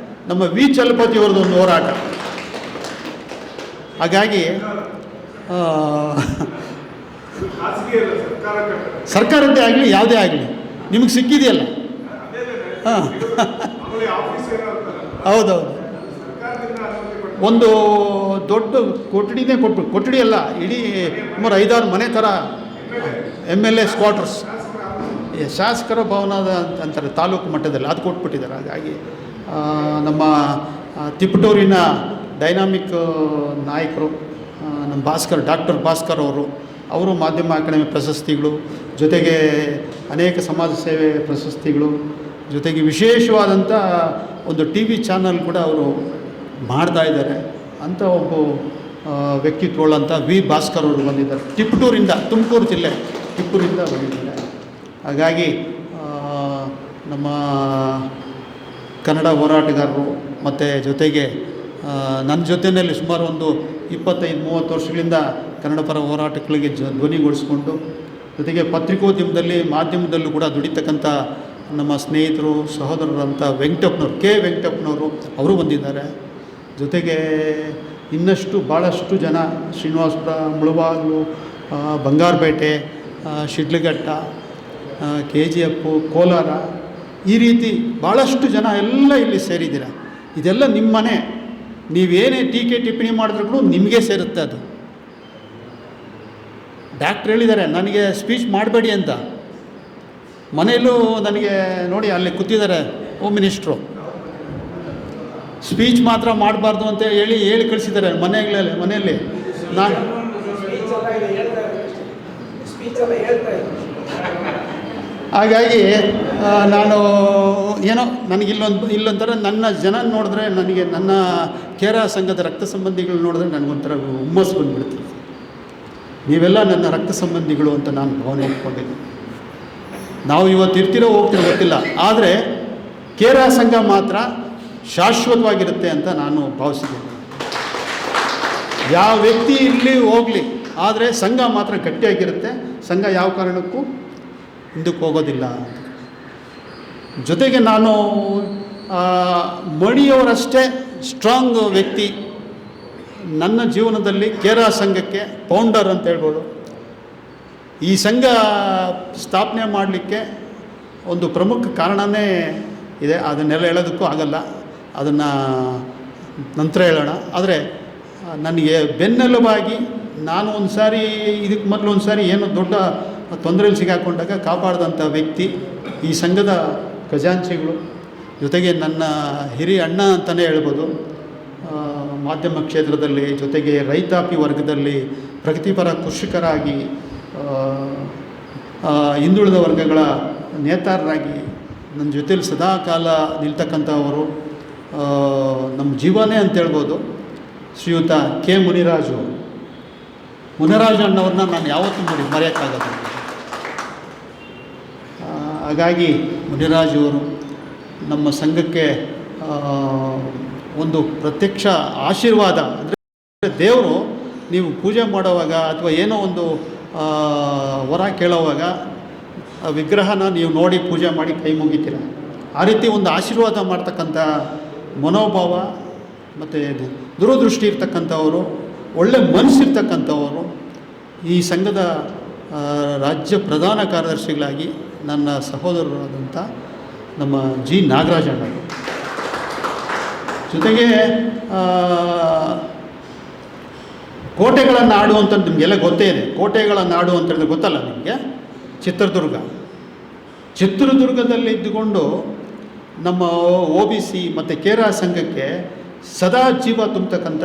ನಮ್ಮ ವಿ ಚಲಪತಿಯವ್ರದ್ದು ಒಂದು ಹೋರಾಟ. ಹಾಗಾಗಿ ಸರ್ಕಾರದ್ದೇ ಆಗಲಿ ಯಾವುದೇ ಆಗಲಿ ನಿಮಗೆ ಸಿಕ್ಕಿದೆಯಲ್ಲ. ಹಾಂ ಹೌದೌದು. ಒಂದು ದೊಡ್ಡ ಕೊಠಡಿನೇ ಕೊಠಡಿ ಅಲ್ಲ, ಇಡೀ ಸುಮಾರು 5-6 ಮನೆ ಥರ MLA ಕ್ವಾರ್ಟರ್ಸ್, ಶಾಸಕರ ಭವನದ ಅಂತಾರೆ ತಾಲೂಕು ಮಟ್ಟದಲ್ಲಿ, ಅದು ಕೊಟ್ಬಿಟ್ಟಿದ್ದಾರೆ. ಹಾಗಾಗಿ ನಮ್ಮ ತಿಪಟೂರಿನ ಡೈನಾಮಿಕ್ ನಾಯಕರು ನಮ್ಮ ಡಾಕ್ಟರ್ ಭಾಸ್ಕರ್ ಅವರು ಮಾಧ್ಯಮ ಅಕಾಡೆಮಿ ಪ್ರಶಸ್ತಿಗಳು, ಜೊತೆಗೆ ಅನೇಕ ಸಮಾಜ ಸೇವೆ ಪ್ರಶಸ್ತಿಗಳು, ಜೊತೆಗೆ ವಿಶೇಷವಾದಂಥ ಒಂದು TV ಚಾನಲ್ ಕೂಡ ಅವರು ಮಾಡ್ತಾ ಇದ್ದಾರೆ. ಅಂಥ ಒಬ್ಬ ವ್ಯಕ್ತಿತ್ವಗಳಂಥ ವಿ ಭಾಸ್ಕರ್ ಅವರು ಬಂದಿದ್ದಾರೆ ತಿಪಟೂರಿಂದ, ತುಮಕೂರು ಜಿಲ್ಲೆ ತಿಪಟೂರಿಂದ ಬಂದಿದ್ದಾರೆ. ಹಾಗಾಗಿ ನಮ್ಮ ಕನ್ನಡ ಹೋರಾಟಗಾರರು ಮತ್ತು ಜೊತೆಗೆ ನನ್ನ ಜೊತೆಯಲ್ಲಿ ಸುಮಾರು ಒಂದು 25-30 ವರ್ಷಗಳಿಂದ ಕನ್ನಡ ಪರ ಹೋರಾಟಗಳಿಗೆ ಧ್ವನಿಗೊಳಿಸ್ಕೊಂಡು, ಜೊತೆಗೆ ಪತ್ರಿಕೋದ್ಯಮದಲ್ಲಿ ಮಾಧ್ಯಮದಲ್ಲೂ ಕೂಡ ದುಡಿತಕ್ಕಂಥ ನಮ್ಮ ಸ್ನೇಹಿತರು ಸಹೋದರರಂಥ ವೆಂಕಟಪ್ಪನವರು ಅವರು ಬಂದಿದ್ದಾರೆ. ಜೊತೆಗೆ ಇನ್ನಷ್ಟು ಭಾಳಷ್ಟು ಜನ ಶ್ರೀನಿವಾಸಪುರ, ಮುಳಬಾಗಿಲು, ಬಂಗಾರಪೇಟೆ, ಶಿಡ್ಲಘಟ್ಟ, KGF, ಕೋಲಾರ, ಈ ರೀತಿ ಭಾಳಷ್ಟು ಜನ ಎಲ್ಲ ಇಲ್ಲಿ ಸೇರಿದ್ದೀರ. ಇದೆಲ್ಲ ನಿಮ್ಮ ಮನೆ. ನೀವೇನೇ ಟೀಕೆ ಟಿಪ್ಪಣಿ ಮಾಡಿದ್ರು ನಿಮಗೆ ಸೇರುತ್ತೆ. ಅದು ಡಾಕ್ಟ್ರ್ ಹೇಳಿದ್ದಾರೆ ನನಗೆ ಸ್ಪೀಚ್ ಮಾಡಬೇಡಿ ಅಂತ. ಮನೆಯಲ್ಲೂ ನನಗೆ ನೋಡಿ ಅಲ್ಲಿ ಕೂತಿದ್ದಾರೆ ಹೋಮ್ ಮಿನಿಸ್ಟ್ರು, ಸ್ಪೀಚ್ ಮಾತ್ರ ಮಾಡಬಾರ್ದು ಅಂತ ಹೇಳಿ ಕಳಿಸಿದ್ದಾರೆ ಮನೆಯಲ್ಲಿ. ನಾನು ಹಾಗಾಗಿ ನಾನು ಏನೋ ಇಲ್ಲೊಂಥರ ನನ್ನ ಜನ ನೋಡಿದ್ರೆ, ನನಗೆ ನನ್ನ ಕೇರ ಸಂಘದ ರಕ್ತ ಸಂಬಂಧಿಗಳು ನೋಡಿದ್ರೆ ನನಗೊಂಥರ ಹುಮ್ಮಸ್ಸು ಬಂದುಬಿಡ್ತೀವಿ. ನೀವೆಲ್ಲ ನನ್ನ ರಕ್ತ ಸಂಬಂಧಿಗಳು ಅಂತ ನಾನು ಭಾವನೆ ಇಟ್ಕೊಂಡಿದ್ದೀನಿ. ನಾವು ಇವತ್ತು ಇರ್ತಿರೋ ಹೋಗ್ತಿರೋ ಗೊತ್ತಿಲ್ಲ, ಆದರೆ ಕೇರ ಸಂಘ ಮಾತ್ರ ಶಾಶ್ವತವಾಗಿರುತ್ತೆ ಅಂತ ನಾನು ಭಾವಿಸಿದ್ದೇನೆ. ಯಾವ ವ್ಯಕ್ತಿ ಇಲ್ಲಿ ಹೋಗಲಿ, ಆದರೆ ಸಂಘ ಮಾತ್ರ ಗಟ್ಟಿಯಾಗಿರುತ್ತೆ. ಸಂಘ ಯಾವ ಕಾರಣಕ್ಕೂ ಹಿಂದಕ್ಕೆ ಹೋಗೋದಿಲ್ಲ. ಜೊತೆಗೆ ನಾನು ಮಣಿಯವರಷ್ಟೇ ಸ್ಟ್ರಾಂಗ್ ವ್ಯಕ್ತಿ ನನ್ನ ಜೀವನದಲ್ಲಿ ಕೇರ ಸಂಘಕ್ಕೆ ಫೌಂಡರ್ ಅಂತ ಹೇಳ್ಬೋದು. ಈ ಸಂಘ ಸ್ಥಾಪನೆ ಮಾಡಲಿಕ್ಕೆ ಒಂದು ಪ್ರಮುಖ ಕಾರಣವೇ ಇದೆ. ಅದನ್ನೆಲ್ಲ ಹೇಳೋದಕ್ಕೂ ಆಗಲ್ಲ, ಅದನ್ನು ನಂತರ ಹೇಳೋಣ. ಆದರೆ ನನಗೆ ಬೆನ್ನೆಲುಬಾಗಿ ನಾನು ಒಂದು ಸಾರಿ ಇದಕ್ಕೆ ಮೊದಲು ಒಂದು ಸಾರಿ ಏನೋ ದೊಡ್ಡ ತೊಂದರೆಯಲ್ಲಿ ಸಿಗಾಕೊಂಡಾಗ ಕಾಪಾಡಿದಂಥ ವ್ಯಕ್ತಿ ಈ ಸಂಘದ ಖಜಾಂಚಿಗಳು, ಜೊತೆಗೆ ನನ್ನ ಹಿರಿಯ ಅಣ್ಣ ಅಂತಲೇ ಹೇಳ್ಬೋದು. ಮಾಧ್ಯಮ ಕ್ಷೇತ್ರದಲ್ಲಿ, ಜೊತೆಗೆ ರೈತಾಪಿ ವರ್ಗದಲ್ಲಿ ಪ್ರಗತಿಪರ ಕೃಷಿಕರಾಗಿ, ಹಿಂದುಳಿದ ವರ್ಗಗಳ ನೇತಾರರಾಗಿ ನನ್ನ ಜೊತೆಲಿ ಸದಾಕಾಲ ನಿಲ್ತಕ್ಕಂಥವರು ನಮ್ಮ ಜೀವನೇ ಅಂತ ಹೇಳ್ಬೋದು. ಶ್ರೀಯುತ ಕೆ ಮುನಿರಾಜು ಅಣ್ಣವ್ರನ್ನ ನಾನು ಯಾವತ್ತೂ ಮರೆಯೋಕ್ಕಾಗಲ್ಲ. ಹಾಗಾಗಿ ಮುನಿರಾಜು ಅವರು ನಮ್ಮ ಸಂಘಕ್ಕೆ ಒಂದು ಪ್ರತ್ಯಕ್ಷ ಆಶೀರ್ವಾದ. ಅಂದರೆ ದೇವರು ನೀವು ಪೂಜೆ ಮಾಡೋವಾಗ ಅಥವಾ ಏನೋ ಒಂದು ವರ ಕೇಳೋವಾಗ ಆ ವಿಗ್ರಹನ ನೀವು ನೋಡಿ ಪೂಜೆ ಮಾಡಿ ಕೈ ಮುಗಿತೀರ. ಆ ರೀತಿ ಒಂದು ಆಶೀರ್ವಾದ ಮಾಡ್ತಕ್ಕಂಥ ಮನೋಭಾವ ಮತ್ತು ದೂರದೃಷ್ಟಿ ಇರ್ತಕ್ಕಂಥವರು, ಒಳ್ಳೆ ಮನಸ್ಸಿರ್ತಕ್ಕಂಥವರು ಈ ಸಂಘದ ರಾಜ್ಯ ಪ್ರಧಾನ ಕಾರ್ಯದರ್ಶಿಗಳಾಗಿ ನನ್ನ ಸಹೋದರರಾದಂಥ ನಮ್ಮ ಜಿ ನಾಗರಾಜಣ್ಣರು. ಜೊತೆಗೆ ಕೋಟೆಗಳ ನಾಡು ಅಂತ ನಿಮಗೆಲ್ಲ ಗೊತ್ತೇ ಇದೆ. ಕೋಟೆಗಳ ನಾಡು ಅಂತ ಹೇಳಿದ್ರೆ ಗೊತ್ತಲ್ಲ ನಿಮಗೆ? ಚಿತ್ರದುರ್ಗದಲ್ಲಿ ಇದ್ದುಕೊಂಡು ನಮ್ಮ OBC ಮತ್ತು ಕೇರಾ ಸಂಘಕ್ಕೆ ಸದಾ ಜೀವ ತುಂಬತಕ್ಕಂಥ,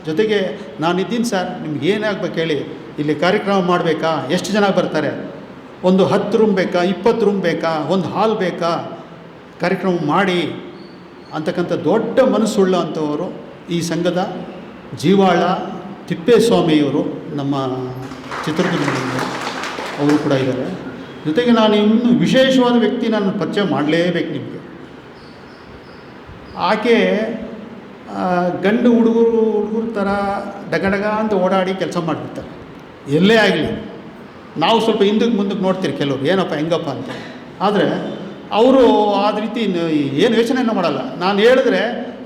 ಜೊತೆಗೆ ನಾನಿದ್ದೀನಿ ಸರ್, ನಿಮ್ಗೆ ಏನಾಗಬೇಕು ಹೇಳಿ, ಇಲ್ಲಿ ಕಾರ್ಯಕ್ರಮ ಮಾಡಬೇಕಾ, ಎಷ್ಟು ಜನ ಬರ್ತಾರೆ, ಒಂದು 10 ರೂಮ್ ಬೇಕಾ, 20 ರೂಮ್ ಬೇಕಾ, ಒಂದು ಹಾಲ್ ಬೇಕಾ, ಕಾರ್ಯಕ್ರಮ ಮಾಡಿ ಅಂತಕ್ಕಂಥ ದೊಡ್ಡ ಮನಸ್ಸುಳ್ಳ ಅಂಥವರು ಈ ಸಂಘದ ಜೀವಾಳ ತಿಪ್ಪೇಸ್ವಾಮಿಯವರು ನಮ್ಮ ಚಿತ್ರದುರ್ಗದಿಂದ ಅವರು ಕೂಡ ಇದ್ದಾರೆ. ಜೊತೆಗೆ ನಾನು ಇನ್ನೂ ವಿಶೇಷವಾದ ವ್ಯಕ್ತಿ ನಾನು ಪರಿಚಯ ಮಾಡಲೇಬೇಕು ನಿಮಗೆ. ಆಕೆ ಗಂಡು ಹುಡುಗರು ಥರ ಡಗಡಗ ಅಂತ ಓಡಾಡಿ ಕೆಲಸ ಮಾಡಿಬಿಡ್ತಾರೆ. ಎಲ್ಲೇ ಆಗಲಿ ನಾವು ಸ್ವಲ್ಪ ಹಿಂದಕ್ಕೆ ಮುಂದಕ್ಕೆ ನೋಡ್ತೀರಿ ಕೆಲವರು, ಏನಪ್ಪ ಹೆಂಗಪ್ಪ ಅಂತ. ಆದರೆ ಅವರು ಆದ ರೀತಿ ಏನು ಯೋಚನೆಯನ್ನು ಮಾಡಲ್ಲ. ನಾನು ಹೇಳಿದ್ರೆ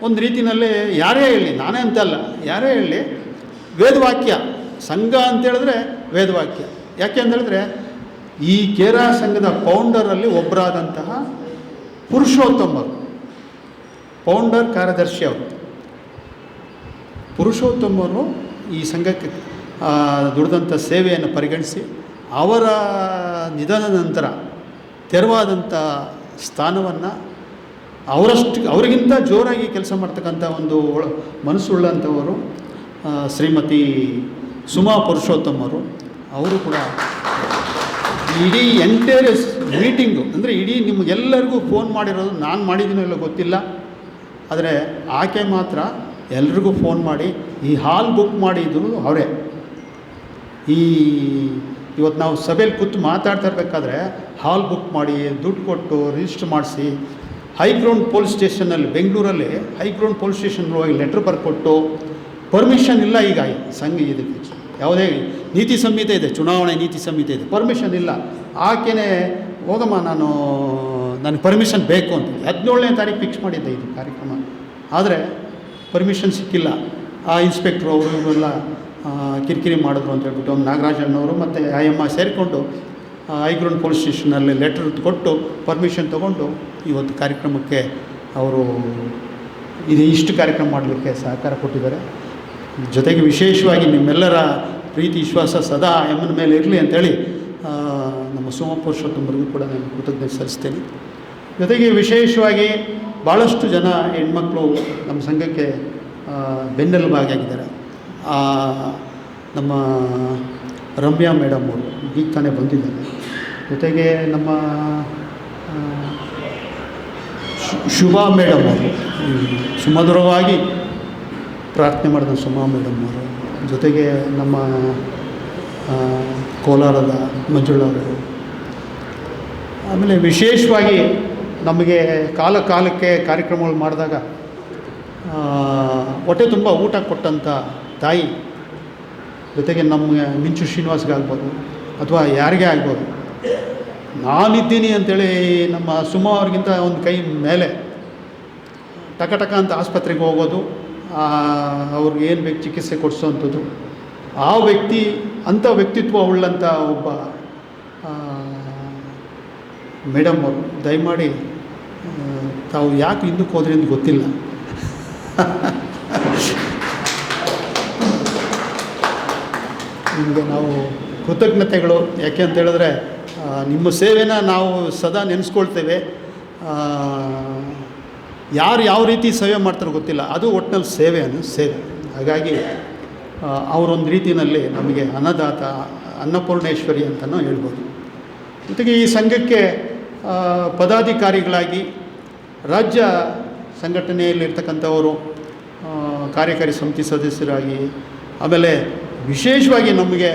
ಒಂದು ರೀತಿಯಲ್ಲಿ ಯಾರೇ ಹೇಳಲಿ, ನಾನೇ ಅಂತಲ್ಲ, ಯಾರೇ ಹೇಳಲಿ ವೇದವಾಕ್ಯ, ಸಂಘ ಅಂತೇಳಿದ್ರೆ ವೇದವಾಕ್ಯ. ಯಾಕೆ ಅಂತೇಳಿದ್ರೆ ಈ ಕೇರಾ ಸಂಘದ ಫೌಂಡರಲ್ಲಿ ಒಬ್ಬರಾದಂತಹ ಪುರುಷೋತ್ತಮರು, ಫೌಂಡರ್ ಕಾರ್ಯದರ್ಶಿ ಅವರು, ಪುರುಷೋತ್ತಮರು ಈ ಸಂಘಕ್ಕೆ ದುಡಿದಂಥ ಸೇವೆಯನ್ನು ಪರಿಗಣಿಸಿ ಅವರ ನಿಧನದ ನಂತರ ತೆರವಾದಂಥ ಸ್ಥಾನವನ್ನು ಅವರಿಗಿಂತ ಜೋರಾಗಿ ಕೆಲಸ ಮಾಡ್ತಕ್ಕಂಥ ಒಂದು ಮನಸ್ಸುಳ್ಳಂಥವರು ಶ್ರೀಮತಿ ಸುಮಾ ಪುರುಷೋತ್ತಮರು. ಅವರು ಕೂಡ ಇಡೀ ಎಂಟೈರ್ ಮೀಟಿಂಗು ಅಂದರೆ ಇಡೀ ನಿಮಗೆಲ್ಲರಿಗೂ ಫೋನ್ ಮಾಡಿರೋದು, ನಾನು ಮಾಡಿದ್ದೀನೋ ಇಲ್ಲ ಗೊತ್ತಿಲ್ಲ, ಆದರೆ ಆಕೆ ಮಾತ್ರ ಎಲ್ರಿಗೂ ಫೋನ್ ಮಾಡಿ ಈ ಹಾಲ್ ಬುಕ್ ಮಾಡಿದ್ರು ಅವರೇ. ಇವತ್ತು ನಾವು ಸಭೆಯಲ್ಲಿ ಕೂತು ಮಾತಾಡ್ತಾ ಇರಬೇಕಾದ್ರೆ ಹಾಲ್ ಬುಕ್ ಮಾಡಿ, ದುಡ್ಡು ಕೊಟ್ಟು ರಿಜಿಸ್ಟರ್ ಮಾಡಿಸಿ, ಹೈಗ್ರೌಂಡ್ ಪೊಲೀಸ್ ಸ್ಟೇಷನಲ್ಲಿ ಬೆಂಗಳೂರಲ್ಲಿ ಹೈಗ್ರೌಂಡ್ ಪೊಲೀಸ್ ಸ್ಟೇಷನ್ಗೆ ಹೋಗಿ ಲೆಟ್ರ್ ಬರ್ಕೊಟ್ಟು, ಪರ್ಮಿಷನ್ ಇಲ್ಲ ಈಗ ಸಂಘ, ಇದಕ್ಕೆ ಯಾವುದೇ ನೀತಿ ಸಂಹಿತೆ ಇದೆ, ಚುನಾವಣೆ ನೀತಿ ಸಂಹಿತೆ ಇದೆ, ಪರ್ಮಿಷನ್ ಇಲ್ಲ. ಆಕೆನೇ ಹೋಗಮ್ಮ ನನಗೆ ಪರ್ಮಿಷನ್ ಬೇಕು ಅಂತ 17ನೇ ತಾರೀಕು ಫಿಕ್ಸ್ ಮಾಡಿದ್ದೆ ಇದು ಕಾರ್ಯಕ್ರಮ. ಆದರೆ ಪರ್ಮಿಷನ್ ಸಿಕ್ಕಿಲ್ಲ. ಆ ಇನ್ಸ್ಪೆಕ್ಟ್ರು ಅವರು ಇವರೆಲ್ಲ ಕಿರಿಕಿರಿ ಮಾಡಿದ್ರು ಅಂತ ಹೇಳ್ಬಿಟ್ಟು ನಾಗರಾಜಣ್ಣವರು ಮತ್ತು ಆಯಮ್ಮ ಸೇರಿಕೊಂಡು ಹೈಗ್ರೌಂಡ್ ಪೊಲೀಸ್ ಸ್ಟೇಷನಲ್ಲಿ ಲೆಟ್ರ್ ಕೊಟ್ಟು ಪರ್ಮಿಷನ್ ತೊಗೊಂಡು ಇವತ್ತು ಕಾರ್ಯಕ್ರಮಕ್ಕೆ ಅವರು ಇಷ್ಟು ಕಾರ್ಯಕ್ರಮ ಮಾಡಲಿಕ್ಕೆ ಸಹಕಾರ ಕೊಟ್ಟಿದ್ದಾರೆ. ಜೊತೆಗೆ ವಿಶೇಷವಾಗಿ ನಿಮ್ಮೆಲ್ಲರ ಪ್ರೀತಿ ವಿಶ್ವಾಸ ಸದಾ ಎಮ್ಮನ ಮೇಲೆ ಇರಲಿ ಅಂಥೇಳಿ ನಮ್ಮ ಸುಮಾ ಪುರುಷೋತ್ತಮರಿಗೂ ಕೂಡ ನಾನು ಕೃತಜ್ಞತೆ ಸಲ್ಲಿಸ್ತೇನೆ. ಜೊತೆಗೆ ವಿಶೇಷವಾಗಿ ಭಾಳಷ್ಟು ಜನ ಹೆಣ್ಮಕ್ಳು ನಮ್ಮ ಸಂಘಕ್ಕೆ ಬೆನ್ನೆಲುಬಾಗಿದ್ದಾರೆ. ನಮ್ಮ ರಮ್ಯಾ ಮೇಡಮ್ ಅವರು ಈಗ ತಾನೇ ಬಂದಿದ್ದಾರೆ. ಜೊತೆಗೆ ನಮ್ಮ ಶುಭಾ ಮೇಡಮ್ ಅವರು ಸುಮಧುರವಾಗಿ ಪ್ರಾರ್ಥನೆ ಮಾಡಿದ ಸುಮಾ ಮೇಡಮ್ ಅವರು, ಜೊತೆಗೆ ನಮ್ಮ ಕೋಲಾರದ ಮಂಜುಳಾ ಅವರು. ಆಮೇಲೆ ವಿಶೇಷವಾಗಿ ನಮಗೆ ಕಾಲಕ್ಕೆ ಕಾರ್ಯಕ್ರಮಗಳು ಮಾಡಿದಾಗ ಹೊಟ್ಟೆ ತುಂಬ ಊಟ ಕೊಟ್ಟಂಥ ತಾಯಿ, ಜೊತೆಗೆ ನಮಗೆ ಮಿಂಚು ಶ್ರೀನಿವಾಸ್ಗಾಗ್ಬೋದು ಅಥವಾ ಯಾರಿಗೇ ಆಗ್ಬೋದು, ನಾನಿದ್ದೀನಿ ಅಂಥೇಳಿ ನಮ್ಮ ಸುಮಾ ಅವ್ರಿಗಿಂತ ಒಂದು ಕೈ ಮೇಲೆ ಟಕ ಅಂತ ಆಸ್ಪತ್ರೆಗೆ ಹೋಗೋದು, ಅವ್ರಿಗೆ ಏನು ಬೇಕು ಚಿಕಿತ್ಸೆ ಕೊಡಿಸೋವಂಥದ್ದು. ಆ ವ್ಯಕ್ತಿ ಅಂಥ ವ್ಯಕ್ತಿತ್ವ ಉಳ್ಳಂಥ ಒಬ್ಬ ಮೇಡಮ್ ಅವರು, ದಯಮಾಡಿ ತಾವು ಯಾಕೆ ಹಿಂದಕ್ಕೆ ಹೋದ್ರಿ ಅಂತ ಗೊತ್ತಿಲ್ಲ. ನಿಮಗೆ ನಾವು ಕೃತಜ್ಞತೆಗಳು. ಯಾಕೆ ಅಂತ ಹೇಳಿದ್ರೆ ನಿಮ್ಮ ಸೇವೆನ ನಾವು ಸದಾ ನೆನೆಸ್ಕೊಳ್ತೇವೆ. ಯಾರು ಯಾವ ರೀತಿ ಸೇವೆ ಮಾಡ್ತಾರೋ ಗೊತ್ತಿಲ್ಲ, ಅದು ಒಟ್ಟಿನಲ್ಲಿ ಸೇವೆ ಸೇವೆ. ಹಾಗಾಗಿ ಅವರೊಂದು ರೀತಿಯಲ್ಲಿ ನಮಗೆ ಅನ್ನದಾತ, ಅನ್ನಪೂರ್ಣೇಶ್ವರಿ ಅಂತಲೂ ಹೇಳ್ಬೋದು. ಜೊತೆಗೆ ಈ ಸಂಘಕ್ಕೆ ಪದಾಧಿಕಾರಿಗಳಾಗಿ ರಾಜ್ಯ ಸಂಘಟನೆಯಲ್ಲಿರ್ತಕ್ಕಂಥವರು, ಕಾರ್ಯಕಾರಿ ಸಮಿತಿ ಸದಸ್ಯರಾಗಿ, ಆಮೇಲೆ ವಿಶೇಷವಾಗಿ ನಮಗೆ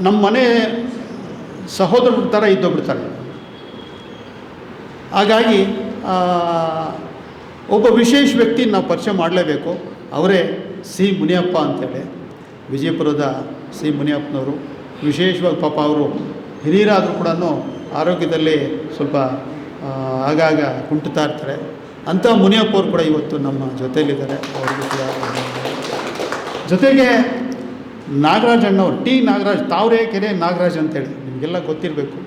ನಮ್ಮ ಮನೆ ಸಹೋದರರ ಥರ ಇದ್ದೋಗ್ಬಿಡ್ತಾರೆ. ಹಾಗಾಗಿ ಒಬ್ಬ ವಿಶೇಷ ವ್ಯಕ್ತಿ ನಾವು ಪರಿಚಯ ಮಾಡಲೇಬೇಕು. ಅವರೇ ಸಿ ಮುನಿಯಪ್ಪ ಅಂತೇಳಿ, ವಿಜಯಪುರದ ಸಿ ಮುನಿಯಪ್ಪನವರು. ವಿಶೇಷವಾಗಿ ಪಾಪ ಅವರು ಹಿರಿಯರಾದರೂ ಕೂಡ ಆರೋಗ್ಯದಲ್ಲಿ ಸ್ವಲ್ಪ ಆಗಾಗ ಕುಂಟುತ್ತಾ ಇರ್ತಾರೆ. ಅಂಥ ಮುನಿಯಪ್ಪವ್ರು ಕೂಡ ಇವತ್ತು ನಮ್ಮ ಜೊತೆಯಲ್ಲಿದ್ದಾರೆ. ಅವರಿಗೂ ಕೂಡ ಜೊತೆಗೆ ನಾಗರಾಜಣ್ಣವ್ರು, ಟಿ ನಾಗರಾಜ್, ತಾವರೆಕೆರೆ ನಾಗರಾಜ್ ಅಂತೇಳಿ ನಿಮಗೆಲ್ಲ ಗೊತ್ತಿರಬೇಕು.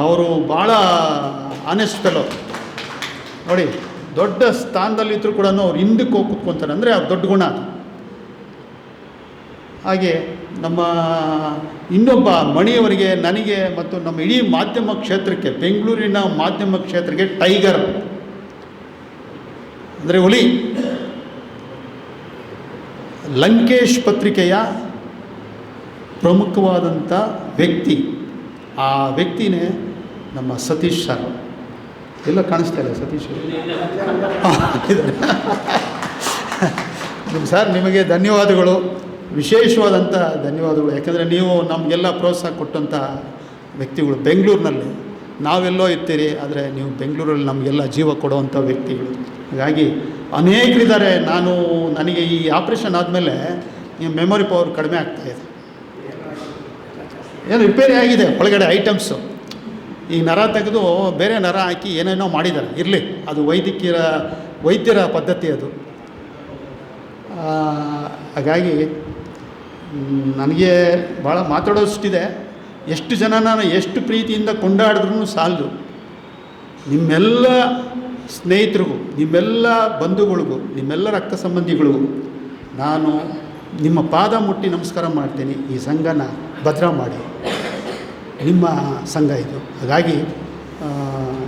ಅವರು ಭಾಳ ಆನೆಸ್ಟ್ ಫೆಲೋ ನೋಡಿ. ದೊಡ್ಡ ಸ್ಥಾನದಲ್ಲಿದ್ದರೂ ಕೂಡ ಅವ್ರು ಹಿಂದಕ್ಕೆ ಹೋಗಿ ಕೂತ್ಕೊತಾರೆ ಅಂದರೆ ಅವ್ರು ದೊಡ್ಡ ಗುಣ ಅದು. ಹಾಗೆ ನಮ್ಮ ಇನ್ನೊಬ್ಬ ಮಣಿಯವರಿಗೆ, ನನಗೆ ಮತ್ತು ನಮ್ಮ ಇಡೀ ಮಾಧ್ಯಮ ಕ್ಷೇತ್ರಕ್ಕೆ, ಬೆಂಗಳೂರಿನ ಮಾಧ್ಯಮ ಕ್ಷೇತ್ರಕ್ಕೆ ಟೈಗರ್ ಅಂದರೆ ಹುಲಿ. ಲಂಕೇಶ್ ಪತ್ರಿಕೆಯ ಪ್ರಮುಖವಾದಂಥ ವ್ಯಕ್ತಿ, ಆ ವ್ಯಕ್ತಿನೇ ನಮ್ಮ ಸತೀಶ್ ಸರ್. ಎಲ್ಲ ಕಾಣಿಸ್ತಾ ಇಲ್ಲ ಸತೀಶ್ ಸರ್, ನಿಮಗೆ ಧನ್ಯವಾದಗಳು, ವಿಶೇಷವಾದಂಥ ಧನ್ಯವಾದಗಳು. ಯಾಕೆಂದರೆ ನೀವು ನಮಗೆಲ್ಲ ಪ್ರೋತ್ಸಾಹ ಕೊಟ್ಟಂಥ ವ್ಯಕ್ತಿಗಳು. ಬೆಂಗಳೂರಿನಲ್ಲಿ ನಾವೆಲ್ಲೋ ಇರ್ತೀರಿ, ಆದರೆ ನೀವು ಬೆಂಗಳೂರಲ್ಲಿ ನಮಗೆಲ್ಲ ಜೀವ ಕೊಡುವಂಥ ವ್ಯಕ್ತಿಗಳು. ಹಾಗಾಗಿ ಅನೇಕರಿದ್ದಾರೆ. ನನಗೆ ಈ ಆಪ್ರೇಷನ್ ಆದಮೇಲೆ ಈ ಮೆಮೊರಿ ಪವರ್ ಕಡಿಮೆ ಆಗ್ತಾಯಿದೆ. ಏನು ರಿಪೇರಿ ಆಗಿದೆ ಒಳಗಡೆ ಐಟಮ್ಸು. ಈ ನರ ತೆಗೆದು ಬೇರೆ ನರ ಹಾಕಿ ಏನೇನೋ ಮಾಡಿದ್ದಾರೆ. ಇರಲಿ, ಅದು ವೈದ್ಯರ ಪದ್ಧತಿ ಅದು. ಹಾಗಾಗಿ ನನಗೆ ಭಾಳ ಮಾತಾಡೋಷ್ಟಿದೆ. ಎಷ್ಟು ಜನ ನಾನು ಎಷ್ಟು ಪ್ರೀತಿಯಿಂದ ಕೊಂಡಾಡಿದ್ರೂ ಸಾಲದು. ನಿಮ್ಮೆಲ್ಲ ಸ್ನೇಹಿತರಿಗೂ, ನಿಮ್ಮೆಲ್ಲ ಬಂಧುಗಳಿಗೂ, ನಿಮ್ಮೆಲ್ಲ ರಕ್ತ ಸಂಬಂಧಿಗಳಿಗೂ ನಾನು ನಿಮ್ಮ ಪಾದ ಮುಟ್ಟಿ ನಮಸ್ಕಾರ ಮಾಡ್ತೀನಿ. ಈ ಸಂಘನ ಭದ್ರ ಮಾಡಿ, ನಿಮ್ಮ ಸಂಘ ಇದು. ಹಾಗಾಗಿ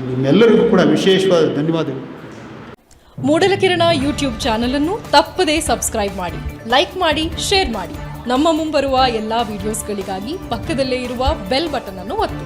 ನಿಮ್ಮೆಲ್ಲರಿಗೂ ಕೂಡ ವಿಶೇಷವಾದ ಧನ್ಯವಾದಗಳು. ಮೂಡಲಕಿರಣ ಯೂಟ್ಯೂಬ್ ಚಾನಲ್ ಅನ್ನು ತಪ್ಪದೇ ಸಬ್ಸ್ಕ್ರೈಬ್ ಮಾಡಿ, ಲೈಕ್ ಮಾಡಿ, ಶೇರ್ ಮಾಡಿ. ನಮ್ಮ ಮುಂಬರುವ ಎಲ್ಲಾ ವಿಡಿಯೋಸ್ಗಳಿಗಾಗಿ ಪಕ್ಕದಲ್ಲೇ ಇರುವ ಬೆಲ್ ಬಟನ್ ಅನ್ನು ಒತ್ತಿ.